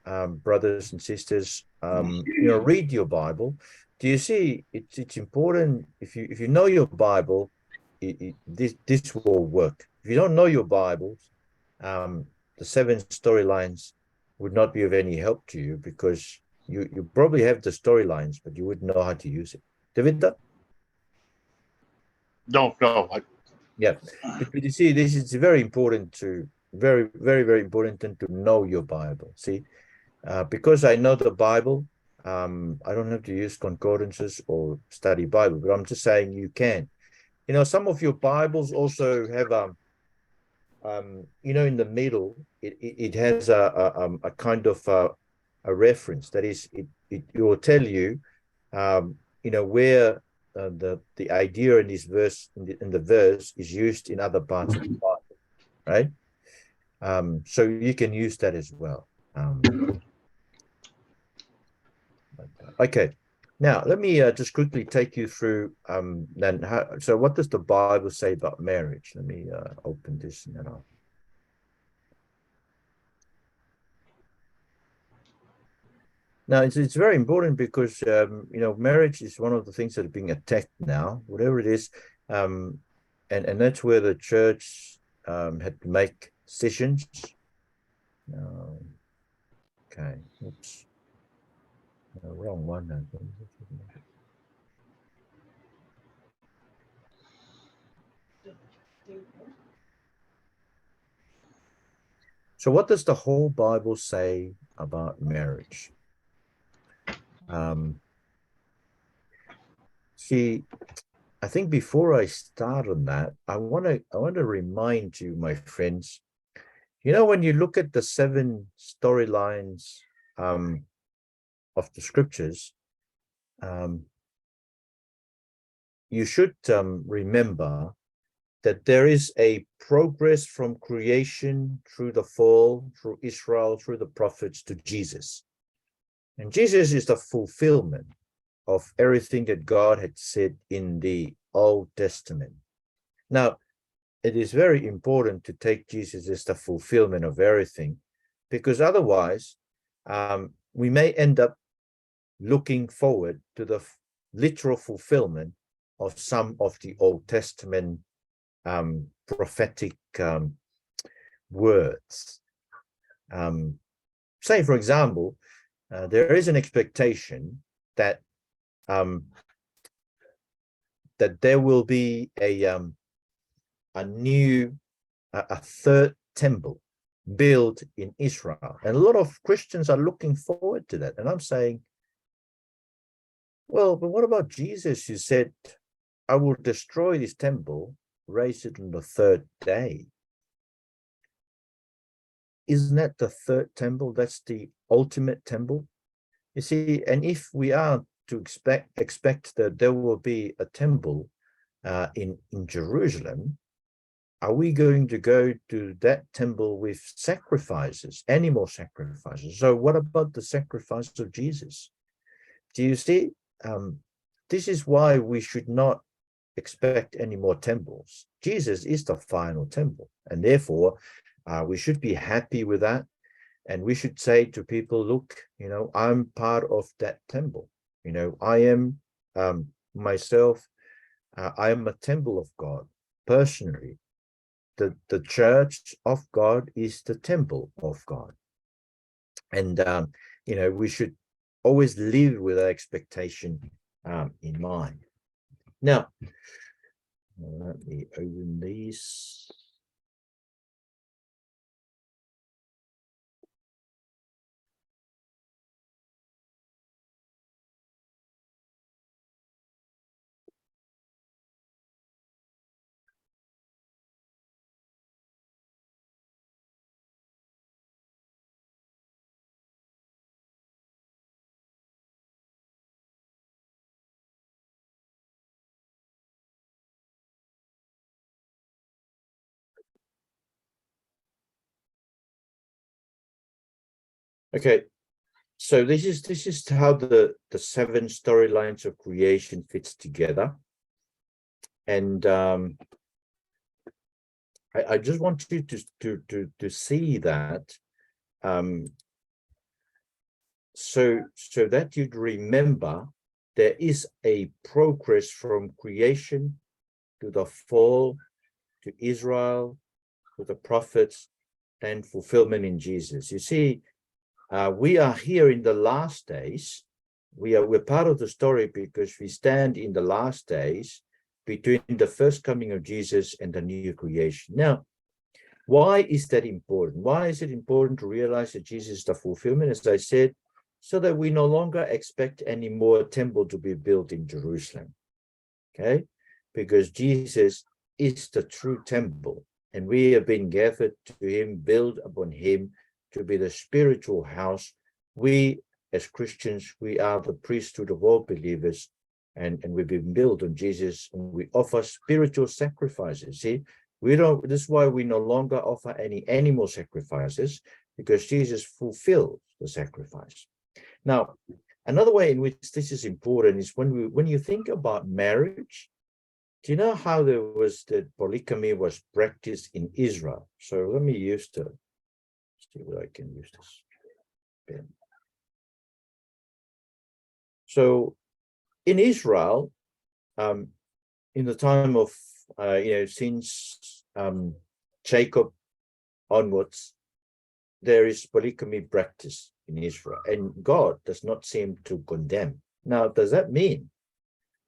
brothers and sisters, read your Bible. Do you see? It's important if you know your Bible, this will work. If you don't know your Bible, the 7 storylines would not be of any help to you, because you probably have the storylines, but you wouldn't know how to use it. David? No. Yeah, but you see, this is very important very, very, very important to know your Bible. See, because I know the Bible, I don't have to use concordances or study Bible, but I'm just saying you can. Some of your Bibles also have in the middle, it has a kind of a reference. That is, it will tell you, where the idea in this verse in the verse is used in other parts of the Bible, right? So you can use that as well. Okay. Now let me just quickly take you through then. So what does the Bible say about marriage? Let me open this and then I'll. Now, it's very important because, marriage is one of the things that are being attacked now, whatever it is. And that's where the church had to make decisions. Okay, oops. Wrong one. So what does the whole Bible say about marriage? See, I think before I start on that, I want to remind you, my friends, when you look at the 7 storylines of the scriptures, you should remember that there is a progress from creation through the fall, through Israel, through the prophets to Jesus. And Jesus is the fulfillment of everything that God had said in the Old Testament. Now, it is very important to take Jesus as the fulfillment of everything, because otherwise we may end up looking forward to the literal fulfillment of some of the Old Testament prophetic words. Say, for example, there is an expectation that that there will be a third temple built in Israel, and a lot of Christians are looking forward to that. And I'm saying, well, but what about Jesus, who said, "I will destroy this temple, raise it on the 3rd day"? Isn't that the 3rd temple? That's the ultimate temple. You see, and if we are to expect that there will be a temple in Jerusalem, are we going to go to that temple with sacrifices, animal sacrifices? So what about the sacrifice of Jesus? Do you see? This is why we should not expect any more temples. Jesus is the final temple, and therefore we should be happy with that. And we should say to people, look, I'm part of that temple. I am myself, I am a temple of God personally. The church of God is the temple of God. And, we should always live with that expectation in mind. Now, let me open these. Okay, so this is how the 7 storylines of creation fits together, and I just want you to see that, so that you'd remember there is a progress from creation to the fall, to Israel, to the prophets, and fulfillment in Jesus. You see, we are here in the last days. We're part of the story because we stand in the last days between the first coming of Jesus and the new creation. Now, why is that important? Why is it important to realize that Jesus is the fulfillment, as I said, so that we no longer expect any more temple to be built in Jerusalem? Okay, because Jesus is the true temple, and we have been gathered to him, build upon him, to be the spiritual house. We, as Christians, we are the priesthood of all believers, and we've been built on Jesus, and we offer spiritual sacrifices. See, this is why we no longer offer any animal sacrifices, because Jesus fulfilled the sacrifice. Now, another way in which this is important is when you think about marriage. Do you know how that polygamy was practiced in Israel? So let me see what I can use this pen. So in Israel, in the time of, since Jacob onwards, there is polygamy practice in Israel, and God does not seem to condemn. Now, does that mean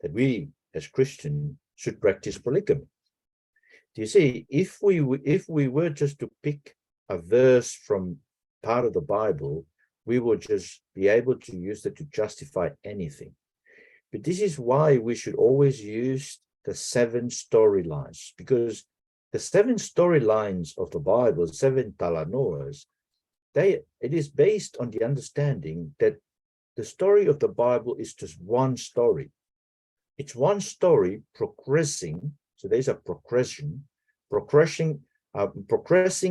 that we as Christians should practice polygamy? Do you see, if we were just to pick a verse from part of the Bible, we would just be able to use it to justify anything. But this is why we should always use the 7 storylines, because the 7 storylines of the Bible, 7 Talanoas, it is based on the understanding that the story of the Bible is just one story. It's one story progressing. So there's a progression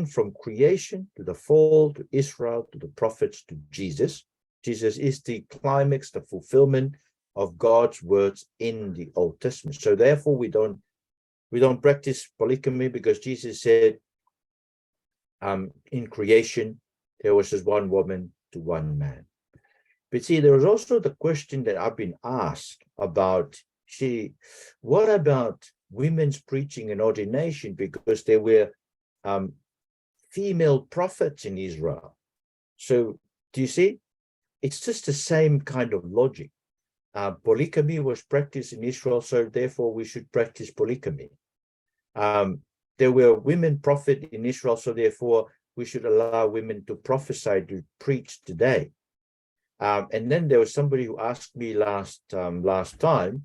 from creation to the fall, to Israel, to the prophets, to Jesus. Jesus is the climax, the fulfillment of God's words in the Old Testament. So therefore, we don't practice polygamy, because Jesus said, in creation, there was just one woman to one man. But see, there was also the question that I've been asked about, what about women's preaching and ordination, because there were female prophets in Israel? So do you see? It's just the same kind of logic. Polygamy was practiced in Israel, so therefore we should practice polygamy. There were women prophets in Israel, so therefore we should allow women to prophesy, to preach today. And then there was somebody who asked me last time,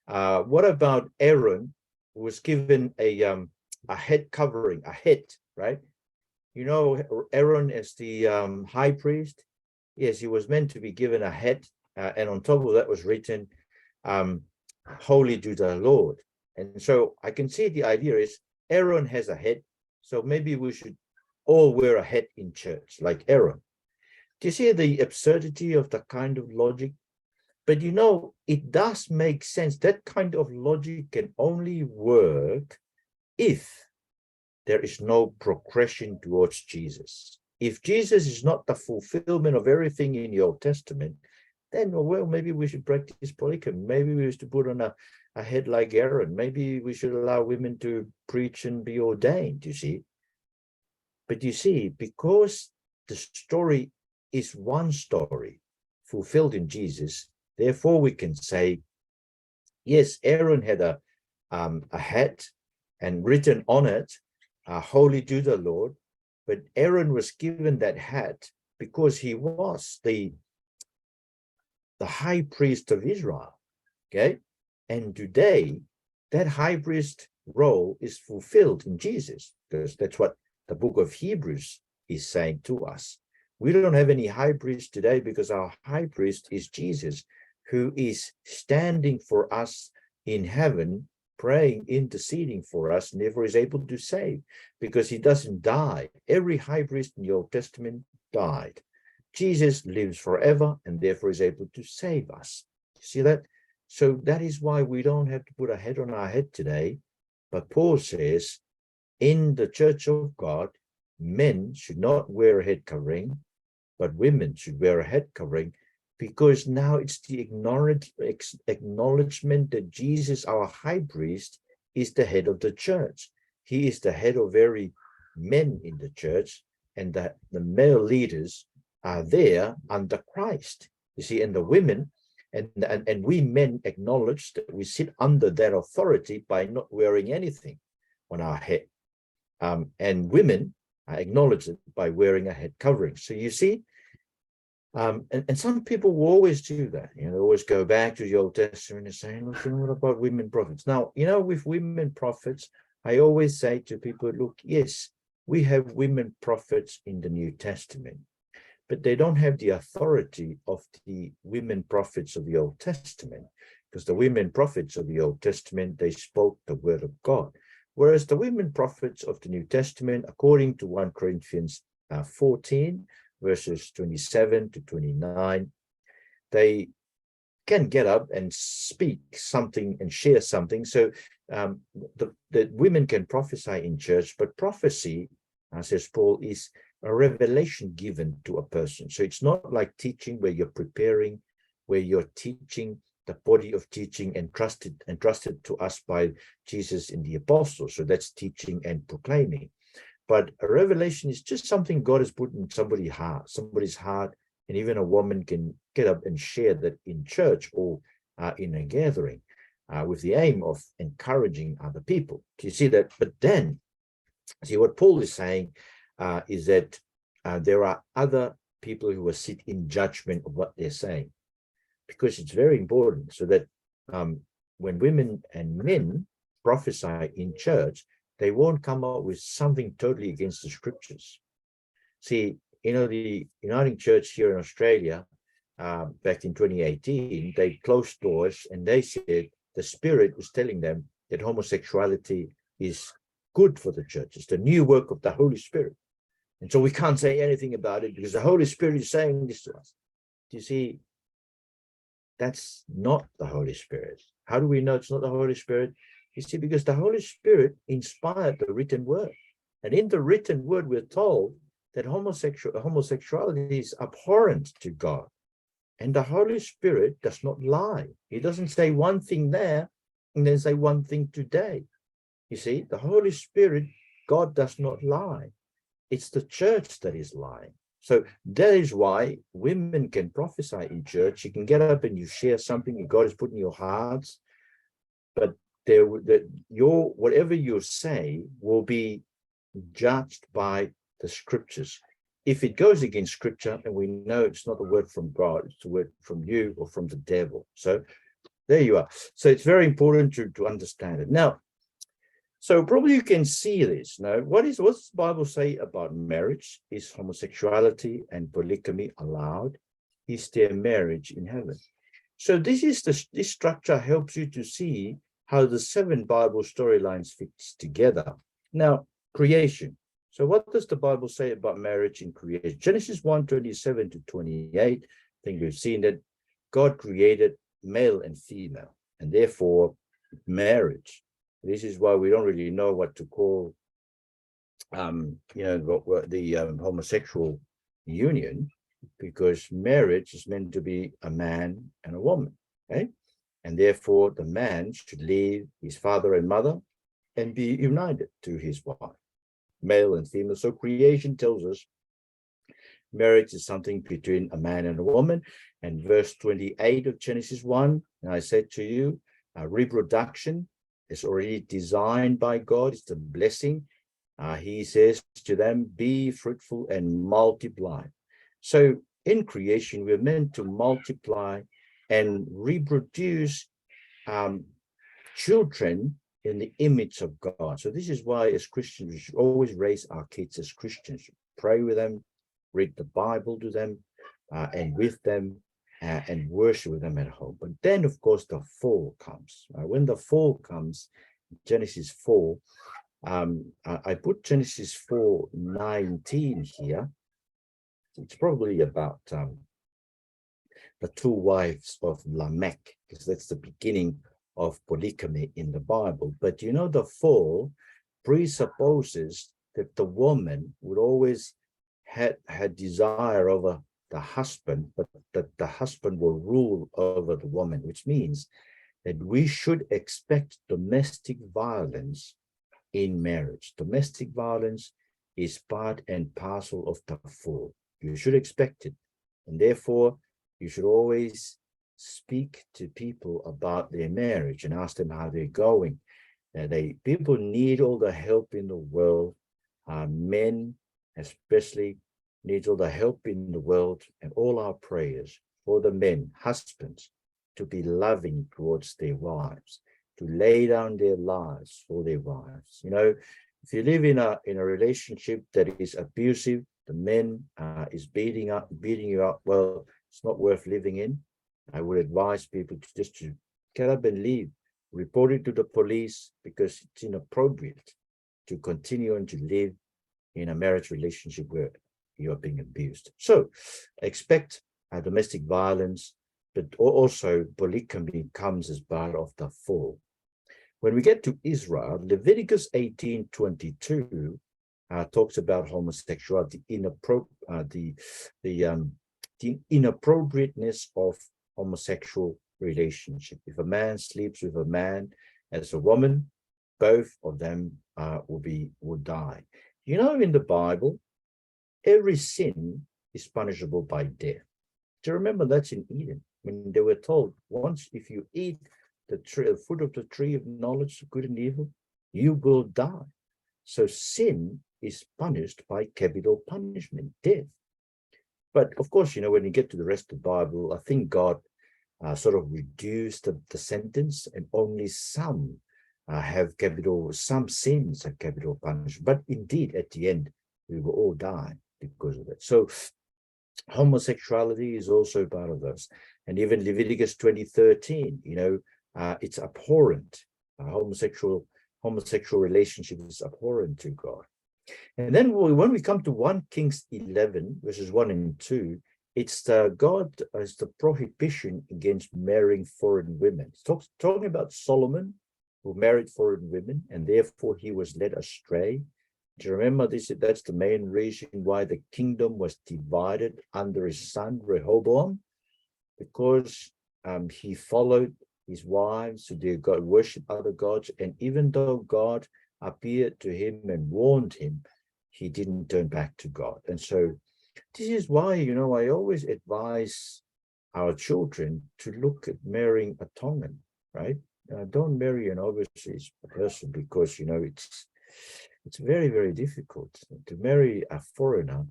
what about Aaron, who was given a head covering, a head, right? You know, Aaron as the high priest. Yes, he was meant to be given a head, and on top of that was written, "Holy to the Lord." And so I can see the idea is Aaron has a head, so maybe we should all wear a hat in church like Aaron. Do you see the absurdity of that kind of logic? But you know, it does make sense. That kind of logic can only work if there is no progression towards Jesus. If Jesus is not the fulfillment of everything in the Old Testament, then, well, maybe we should practice polygamy. Maybe we should put on a head like Aaron. Maybe we should allow women to preach and be ordained, you see. But you see, because the story is one story fulfilled in Jesus, therefore we can say, yes, Aaron had a hat, and written on it, "Holy to the Lord," but Aaron was given that hat because he was the high priest of Israel, okay? And today, that high priest role is fulfilled in Jesus, because that's what the book of Hebrews is saying to us. We don't have any high priest today because our high priest is Jesus, who is standing for us in heaven, praying, interceding for us, and therefore is able to save, because he doesn't die. Every high priest in the Old Testament died. Jesus lives forever and therefore is able to save us. See that? So that is why we don't have to put a head on our head today. But Paul says, in the church of God, men should not wear a head covering, but women should wear a head covering, because now it's the acknowledgement that Jesus, our high priest, is the head of the church. He is the head of every men in the church, and that the male leaders are there under Christ. You see, and the women and we men acknowledge that we sit under that authority by not wearing anything on our head. And women acknowledge it by wearing a head covering. So you see, and some people will always do that. You know, they always go back to the Old Testament and say, look, what about women prophets? Now, you know, with women prophets, I always say to people, look, yes, we have women prophets in the New Testament, but they don't have the authority of the women prophets of the Old Testament, because the women prophets of the Old Testament, they spoke the word of God. Whereas the women prophets of the New Testament, according to 1 Corinthians 14, verses 27 to 29, they can get up and speak something and share something. So the women can prophesy in church, but prophecy, says Paul, is a revelation given to a person. So it's not like teaching where you're preparing where you're teaching the body of teaching entrusted to us by Jesus in the apostles. So that's teaching and proclaiming. But a revelation is just something God has put in somebody's heart, and even a woman can get up and share that in church or in a gathering with the aim of encouraging other people. Do you see that? But then, see what Paul is saying is that there are other people who will sit in judgment of what they're saying, because it's very important, so that when women and men prophesy in church, they won't come up with something totally against the scriptures. See, the Uniting Church here in Australia, back in 2018, they closed doors and they said the Spirit was telling them that homosexuality is good for the church. It's the new work of the Holy Spirit. And so we can't say anything about it because the Holy Spirit is saying this to us. Do you see? That's not the Holy Spirit. How do we know it's not the Holy Spirit? You see, because the Holy Spirit inspired the written word. And in the written word, we're told that homosexuality is abhorrent to God. And the Holy Spirit does not lie. He doesn't say one thing there and then say one thing today. You see, the Holy Spirit, God does not lie. It's the church that is lying. So that is why women can prophesy in church. You can get up and you share something that God has put in your hearts, but whatever you say will be judged by the scriptures. If it goes against scripture, and we know it's not a word from God, it's a word from you or from the devil. So there you are. So it's very important to understand it. Now, so probably you can see this. Now, what's the Bible say about marriage? Is homosexuality and polygamy allowed? Is there marriage in heaven? So this structure helps you to see how the 7 Bible storylines fits together. Now, creation. So what does the Bible say about marriage in creation? Genesis 1:27 to 28. I think we've seen that God created male and female, and therefore marriage. This is why we don't really know what to call, the homosexual union, because marriage is meant to be a man and a woman, okay? And therefore, the man should leave his father and mother and be united to his wife, male and female. So creation tells us marriage is something between a man and a woman. And verse 28 of Genesis 1, and I said to you, reproduction is already designed by God. It's the blessing. He says to them, be fruitful and multiply. So in creation, we're meant to multiply and reproduce children in the image of God. So this is why as Christians, we should always raise our kids as Christians, pray with them, read the Bible to them and with them, and worship with them at home. But then, of course, the fall comes. When the fall comes, Genesis 4, I put Genesis 4:19 here. It's probably about the 2 wives of Lamech, because that's the beginning of polygamy in the Bible. But the fall presupposes that the woman would always had desire over the husband, but that the husband will rule over the woman, which means that we should expect domestic violence in marriage. Domestic violence is part and parcel of the fall. You should expect it. And therefore, you should always speak to people about their marriage and ask them how they're going. People need all the help in the world. Men, especially, needs all the help in the world, and all our prayers for the men, husbands, to be loving towards their wives, to lay down their lives for their wives. If you live in a relationship that is abusive, the man is beating you up, well, it's not worth living in. I would advise people to get up and leave, report it to the police, because it's inappropriate to continue and to live in a marriage relationship where you are being abused. So expect domestic violence, but also polygamy comes as part of the fall. When we get to Israel, Leviticus 18:22 talks about homosexuality, the inappropriateness of homosexual relationship. If a man sleeps with a man as a woman, both of them will die. You know, in the Bible, every sin is punishable by death. Do you remember that's in Eden when they were told, once if you eat the fruit of the tree of knowledge of good and evil, you will die. So sin is punished by capital punishment, death. But of course, you know, when you get to the rest of the Bible, I think God sort of reduced the sentence, and only some some sins have capital punishment. But indeed, at the end, we will all die because of it. So homosexuality is also part of those. And even Leviticus 20:13, you know, it's abhorrent. Homosexual relationship is abhorrent to God. And then when we come to 1 Kings 11, verses 1 and 2, it's the prohibition against marrying foreign women. It's talking about Solomon, who married foreign women, and therefore he was led astray. Do you remember this? That's the main reason why the kingdom was divided under his son Rehoboam, because he followed his wives, who did God worship other gods, and even though God appeared to him and warned him, he didn't turn back to God. And so this is why, you know, I always advise our children to look at marrying a Tongan, right? Don't marry an overseas person, because, you know, it's very, very difficult to marry a foreigner.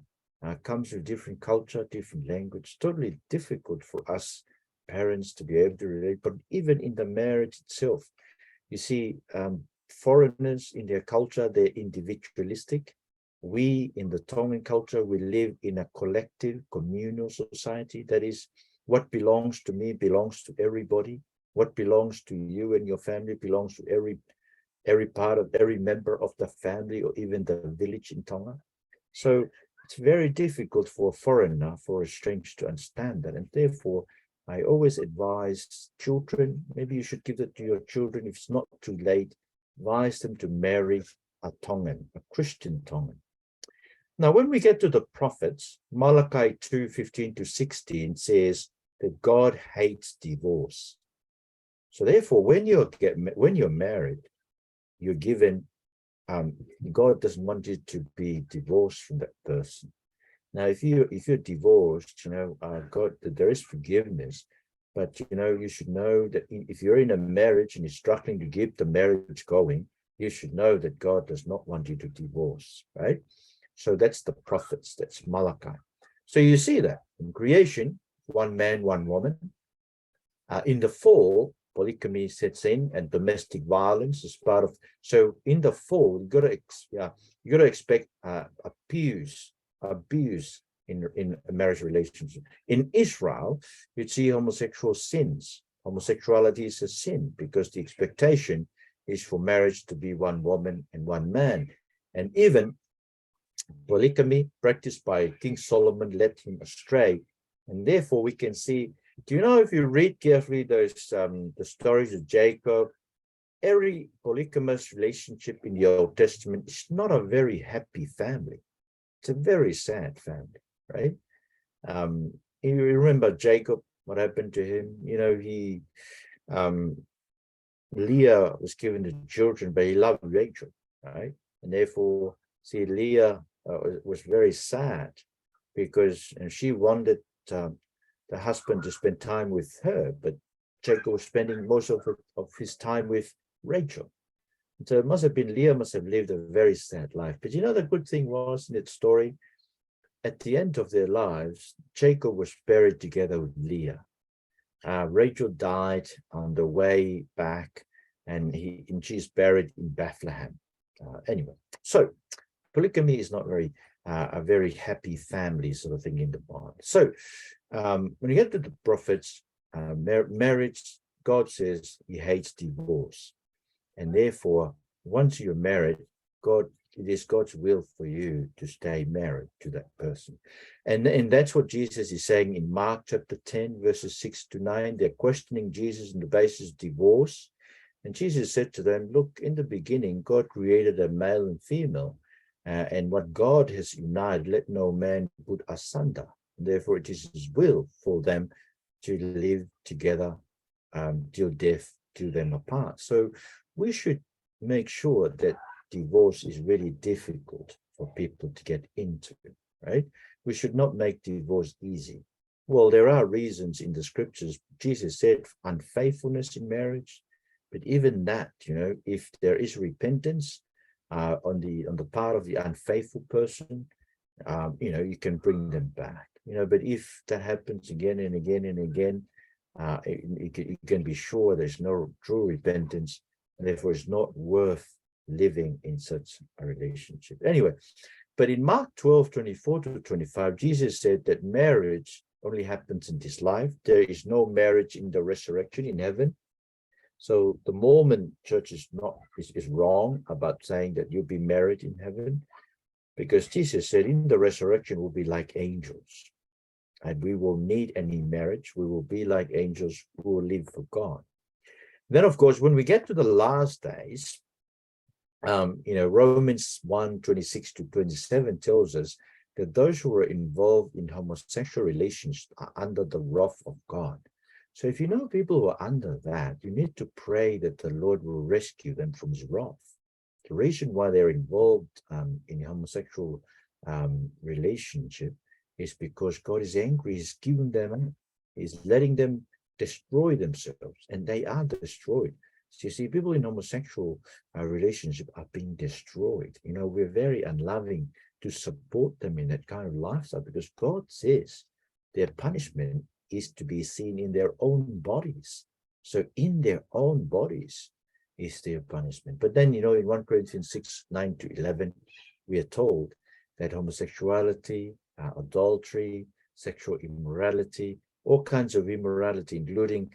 Comes with different culture, different language, totally difficult for us parents to be able to relate. But even in the marriage itself, you see, foreigners in their culture, they're individualistic. We in the Tongan culture, we live in a collective communal society. That is, what belongs to me belongs to everybody. What belongs to you and your family belongs to every member of the family, or even the village in Tonga. So it's very difficult for a foreigner, for a stranger to understand that. And therefore, I always advise children, maybe you should give it to your children if it's not too late, advise them to marry a Tongan, a Christian Tongan. Now, when we get to the prophets, Malachi 2:15-16 says that God hates divorce. So therefore, when you're married, you're given, God doesn't want you to be divorced from that person. Now, if you're divorced, you know, God, there is forgiveness, but you know, you should know that if you're in a marriage and you're struggling to keep the marriage going, you should know that God does not want you to divorce, right? So that's the prophets, that's Malachi. So you see that in creation, one man, one woman. In the fall, polygamy sets in, and domestic violence is part of. So in the fall, you got to expect abuse in a marriage relationship. In Israel, you'd see homosexual sins. Homosexuality is a sin because the expectation is for marriage to be one woman and one man. And even polygamy practiced by King Solomon led him astray. And therefore we can see, do you know, if you read carefully those the stories of Jacob, every polygamous relationship in the Old Testament is not a very happy family. It's a very sad family, right? You remember Jacob, what happened to him? You know, Leah was given the children, but he loved Rachel, right? And therefore, see, Leah was very sad because, and she wanted the husband to spend time with her, but Jacob was spending most of his time with Rachel. So it must have been, Leah must have lived a very sad life. But you know, the good thing was in that story, at the end of their lives, Jacob was buried together with Leah. Rachel died on the way back, and she's buried in Bethlehem. Anyway, so polygamy is not a very happy family sort of thing in the Bible. So when you get to the prophets, marriage, God says he hates divorce. And therefore, once you're married, it is God's will for you to stay married to that person. And that's what Jesus is saying in Mark chapter 10, verses 6-9. They're questioning Jesus on the basis of divorce. And Jesus said to them, look, in the beginning, God created a male and female. And what God has united, let no man put asunder. Therefore, it is his will for them to live together till death do them apart. So we should make sure that divorce is really difficult for people to get into, right? We should not make divorce easy. Well, there are reasons in the scriptures. Jesus said unfaithfulness in marriage, but even that, if there is repentance on the part of the unfaithful person, you can bring them back. But if that happens again and again and again, you can be sure there's no true repentance, and therefore it's not worth living in such a relationship. Anyway, but in Mark 12:24-25, Jesus said that marriage only happens in this life. There is no marriage in the resurrection in heaven. So the Mormon church is wrong about saying that you'll be married in heaven, because Jesus said in the resurrection we'll be like angels, and we will need any marriage. We will be like angels who will live for God. Then, of course, when we get to the last days, Romans 1:26-27 tells us that those who are involved in homosexual relations are under the wrath of God. So if you know people who are under that, you need to pray that the Lord will rescue them from his wrath. The reason why they're involved in homosexual relationship is because God is angry. He's giving them, he's letting them destroy themselves, and they are destroyed. So you see, people in homosexual relationship are being destroyed. We're very unloving to support them in that kind of lifestyle, because God says their punishment is to be seen in their own bodies. So in their own bodies is their punishment. But then, in 1 Corinthians 6:9-11, we are told that homosexuality, adultery, sexual immorality, all kinds of immorality, including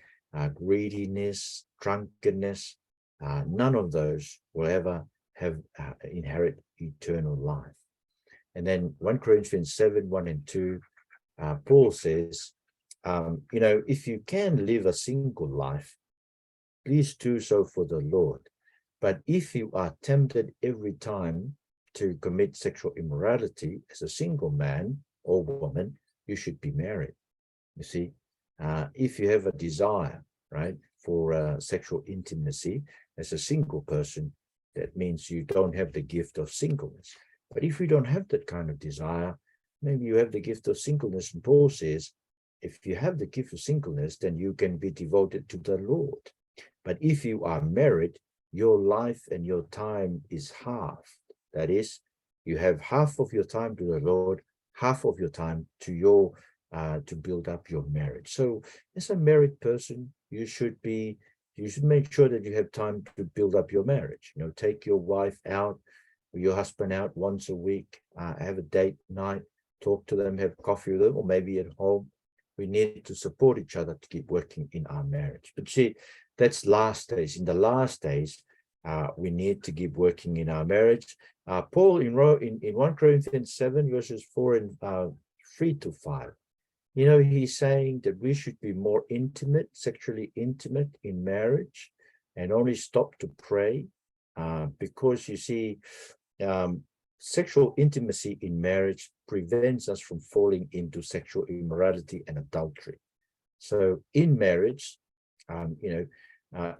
greediness, drunkenness, none of those will ever have inherit eternal life. And then 1 Corinthians 7:1-2, Paul says, if you can live a single life, please do so for the Lord. But if you are tempted every time to commit sexual immorality as a single man or woman, you should be married. You see, if you have a desire, right, for sexual intimacy as a single person, that means you don't have the gift of singleness. But if you don't have that kind of desire, maybe you have the gift of singleness. And Paul says, if you have the gift of singleness, then you can be devoted to the Lord. But if you are married, your life and your time is halved. That is, you have half of your time to the Lord, half of your time to to build up your marriage. So as a married person, you should make sure that you have time to build up your marriage. Take your wife out or your husband out once a week, have a date night, talk to them, have coffee with them, or maybe at home. We need to support each other to keep working in our marriage. But see, that's last days. In the last days, we need to keep working in our marriage. Paul in 1 Corinthians 7:4-3-5, he's saying that we should be more intimate, sexually intimate in marriage, and only stop to pray, because you see, sexual intimacy in marriage prevents us from falling into sexual immorality and adultery. So in marriage,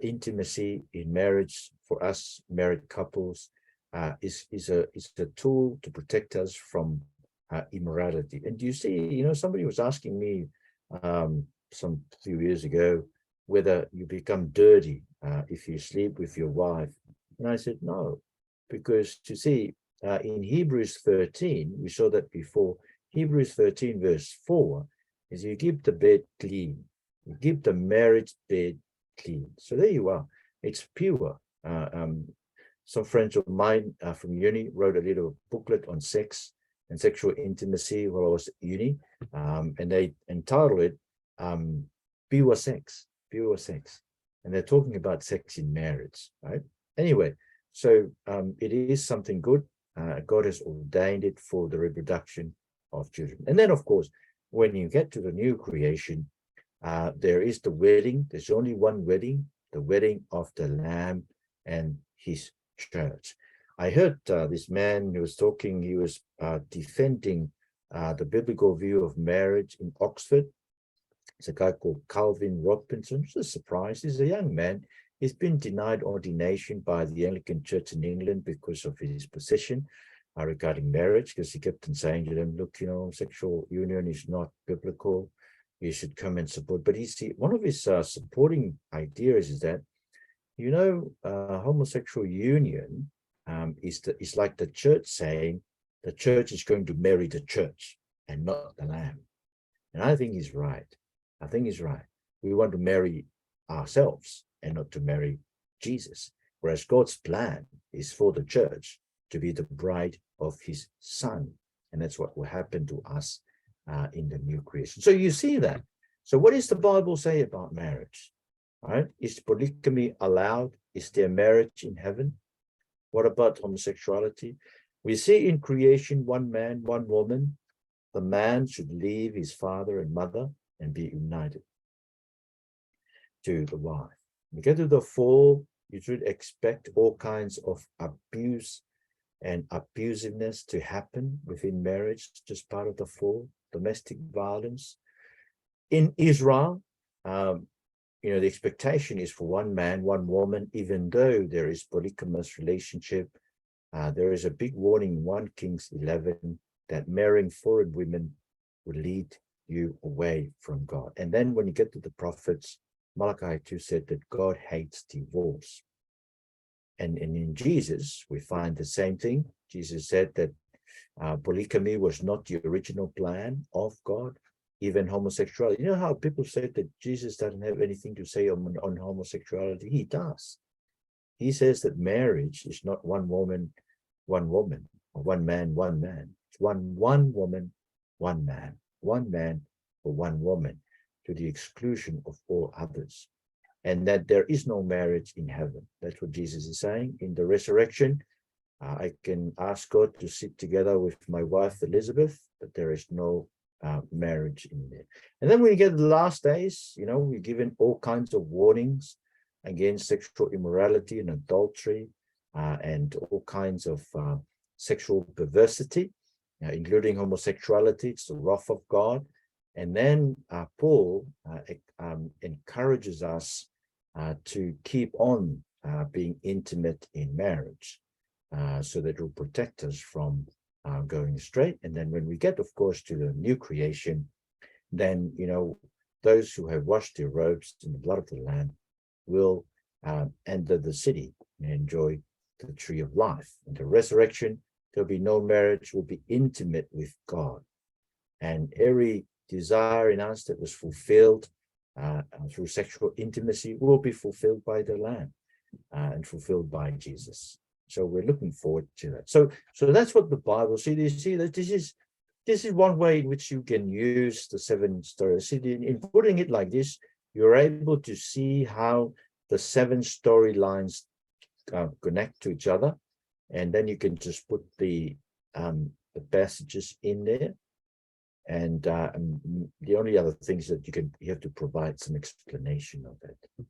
intimacy in marriage for us married couples is a tool to protect us from immorality. And you see, somebody was asking me some few years ago whether you become dirty if you sleep with your wife, and I said no, because you see, in Hebrews 13, we saw that before. Hebrews 13:4 is you keep the bed clean, you keep the marriage bed clean. So there you are, it's pure. Some friends of mine from uni wrote a little booklet on sex and sexual intimacy while I was at uni, and they entitled it Pure Sex, and they're talking about sex in marriage, right? Anyway, so it is something good. God has ordained it for the reproduction of children. And then, of course, when you get to the new creation, there is the wedding. There's only one wedding, the wedding of the Lamb and his church. I heard this man who was talking, he was defending the biblical view of marriage in Oxford. It's a guy called Calvin Robinson. It's a surprise. He's a young man. He's been denied ordination by the Anglican Church in England because of his position regarding marriage, because he kept on saying to them, look, sexual union is not biblical. You should come and support. But one of his supporting ideas is that, homosexual union is like the church saying the church is going to marry the church and not the lamb. And I think he's right. We want to marry ourselves and not to marry Jesus. Whereas God's plan is for the church to be the bride of his son. And that's what will happen to us in the new creation. So you see that. So what does the Bible say about marriage? Right? Is polygamy allowed? Is there marriage in heaven? What about homosexuality? We see in creation, one man, one woman. The man should leave his father and mother and be united to the wife. When you get to the fall, you should expect all kinds of abuse and abusiveness to happen within marriage, just part of the fall, domestic violence. In Israel, the expectation is for one man, one woman, even though there is polygamous relationship. There is a big warning in 1 Kings 11 that marrying foreign women will lead you away from God. And then when you get to the prophets, Malachi 2 said that God hates divorce. And in Jesus, we find the same thing. Jesus said that polygamy was not the original plan of God, even homosexuality. You know how people say that Jesus doesn't have anything to say on homosexuality? He does. He says that marriage is not one woman, or one man, one man. It's one woman, one man or one woman, to the exclusion of all others. And that there is no marriage in heaven. That's what Jesus is saying. In the resurrection, I can ask God to sit together with my wife, Elizabeth, but there is no marriage in there. And then when you get to the last days, we're given all kinds of warnings against sexual immorality and adultery and all kinds of sexual perversity, including homosexuality. It's the wrath of God. And then Paul encourages us to keep on being intimate in marriage so that it will protect us from going astray. And then when we get, of course, to the new creation, then, those who have washed their robes in the blood of the Lamb will enter the city and enjoy the tree of life. In the resurrection, there'll be no marriage. We'll be intimate with God. And every desire in us that was fulfilled through sexual intimacy will be fulfilled by the Lamb and fulfilled by Jesus. So we're looking forward to that. So that's what the Bible. See, you see that this is one way in which you can use the 7 stories. See, in putting it like this, you're able to see how the 7 storylines connect to each other, and then you can just put the passages in there. And the only other thing is that you have to provide some explanation of it.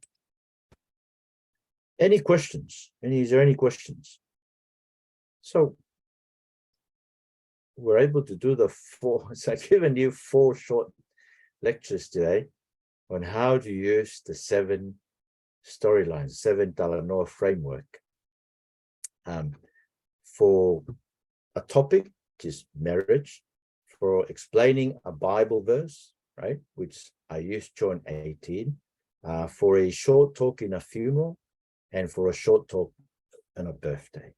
Any questions? Is there any questions? So we're able to do the 4. So I've given you 4 short lectures today on how to use the 7 storylines, 7 Talanoa framework for a topic, which is marriage, for explaining a Bible verse, right, which I used John 18, for a short talk in a funeral, and for a short talk on a birthday.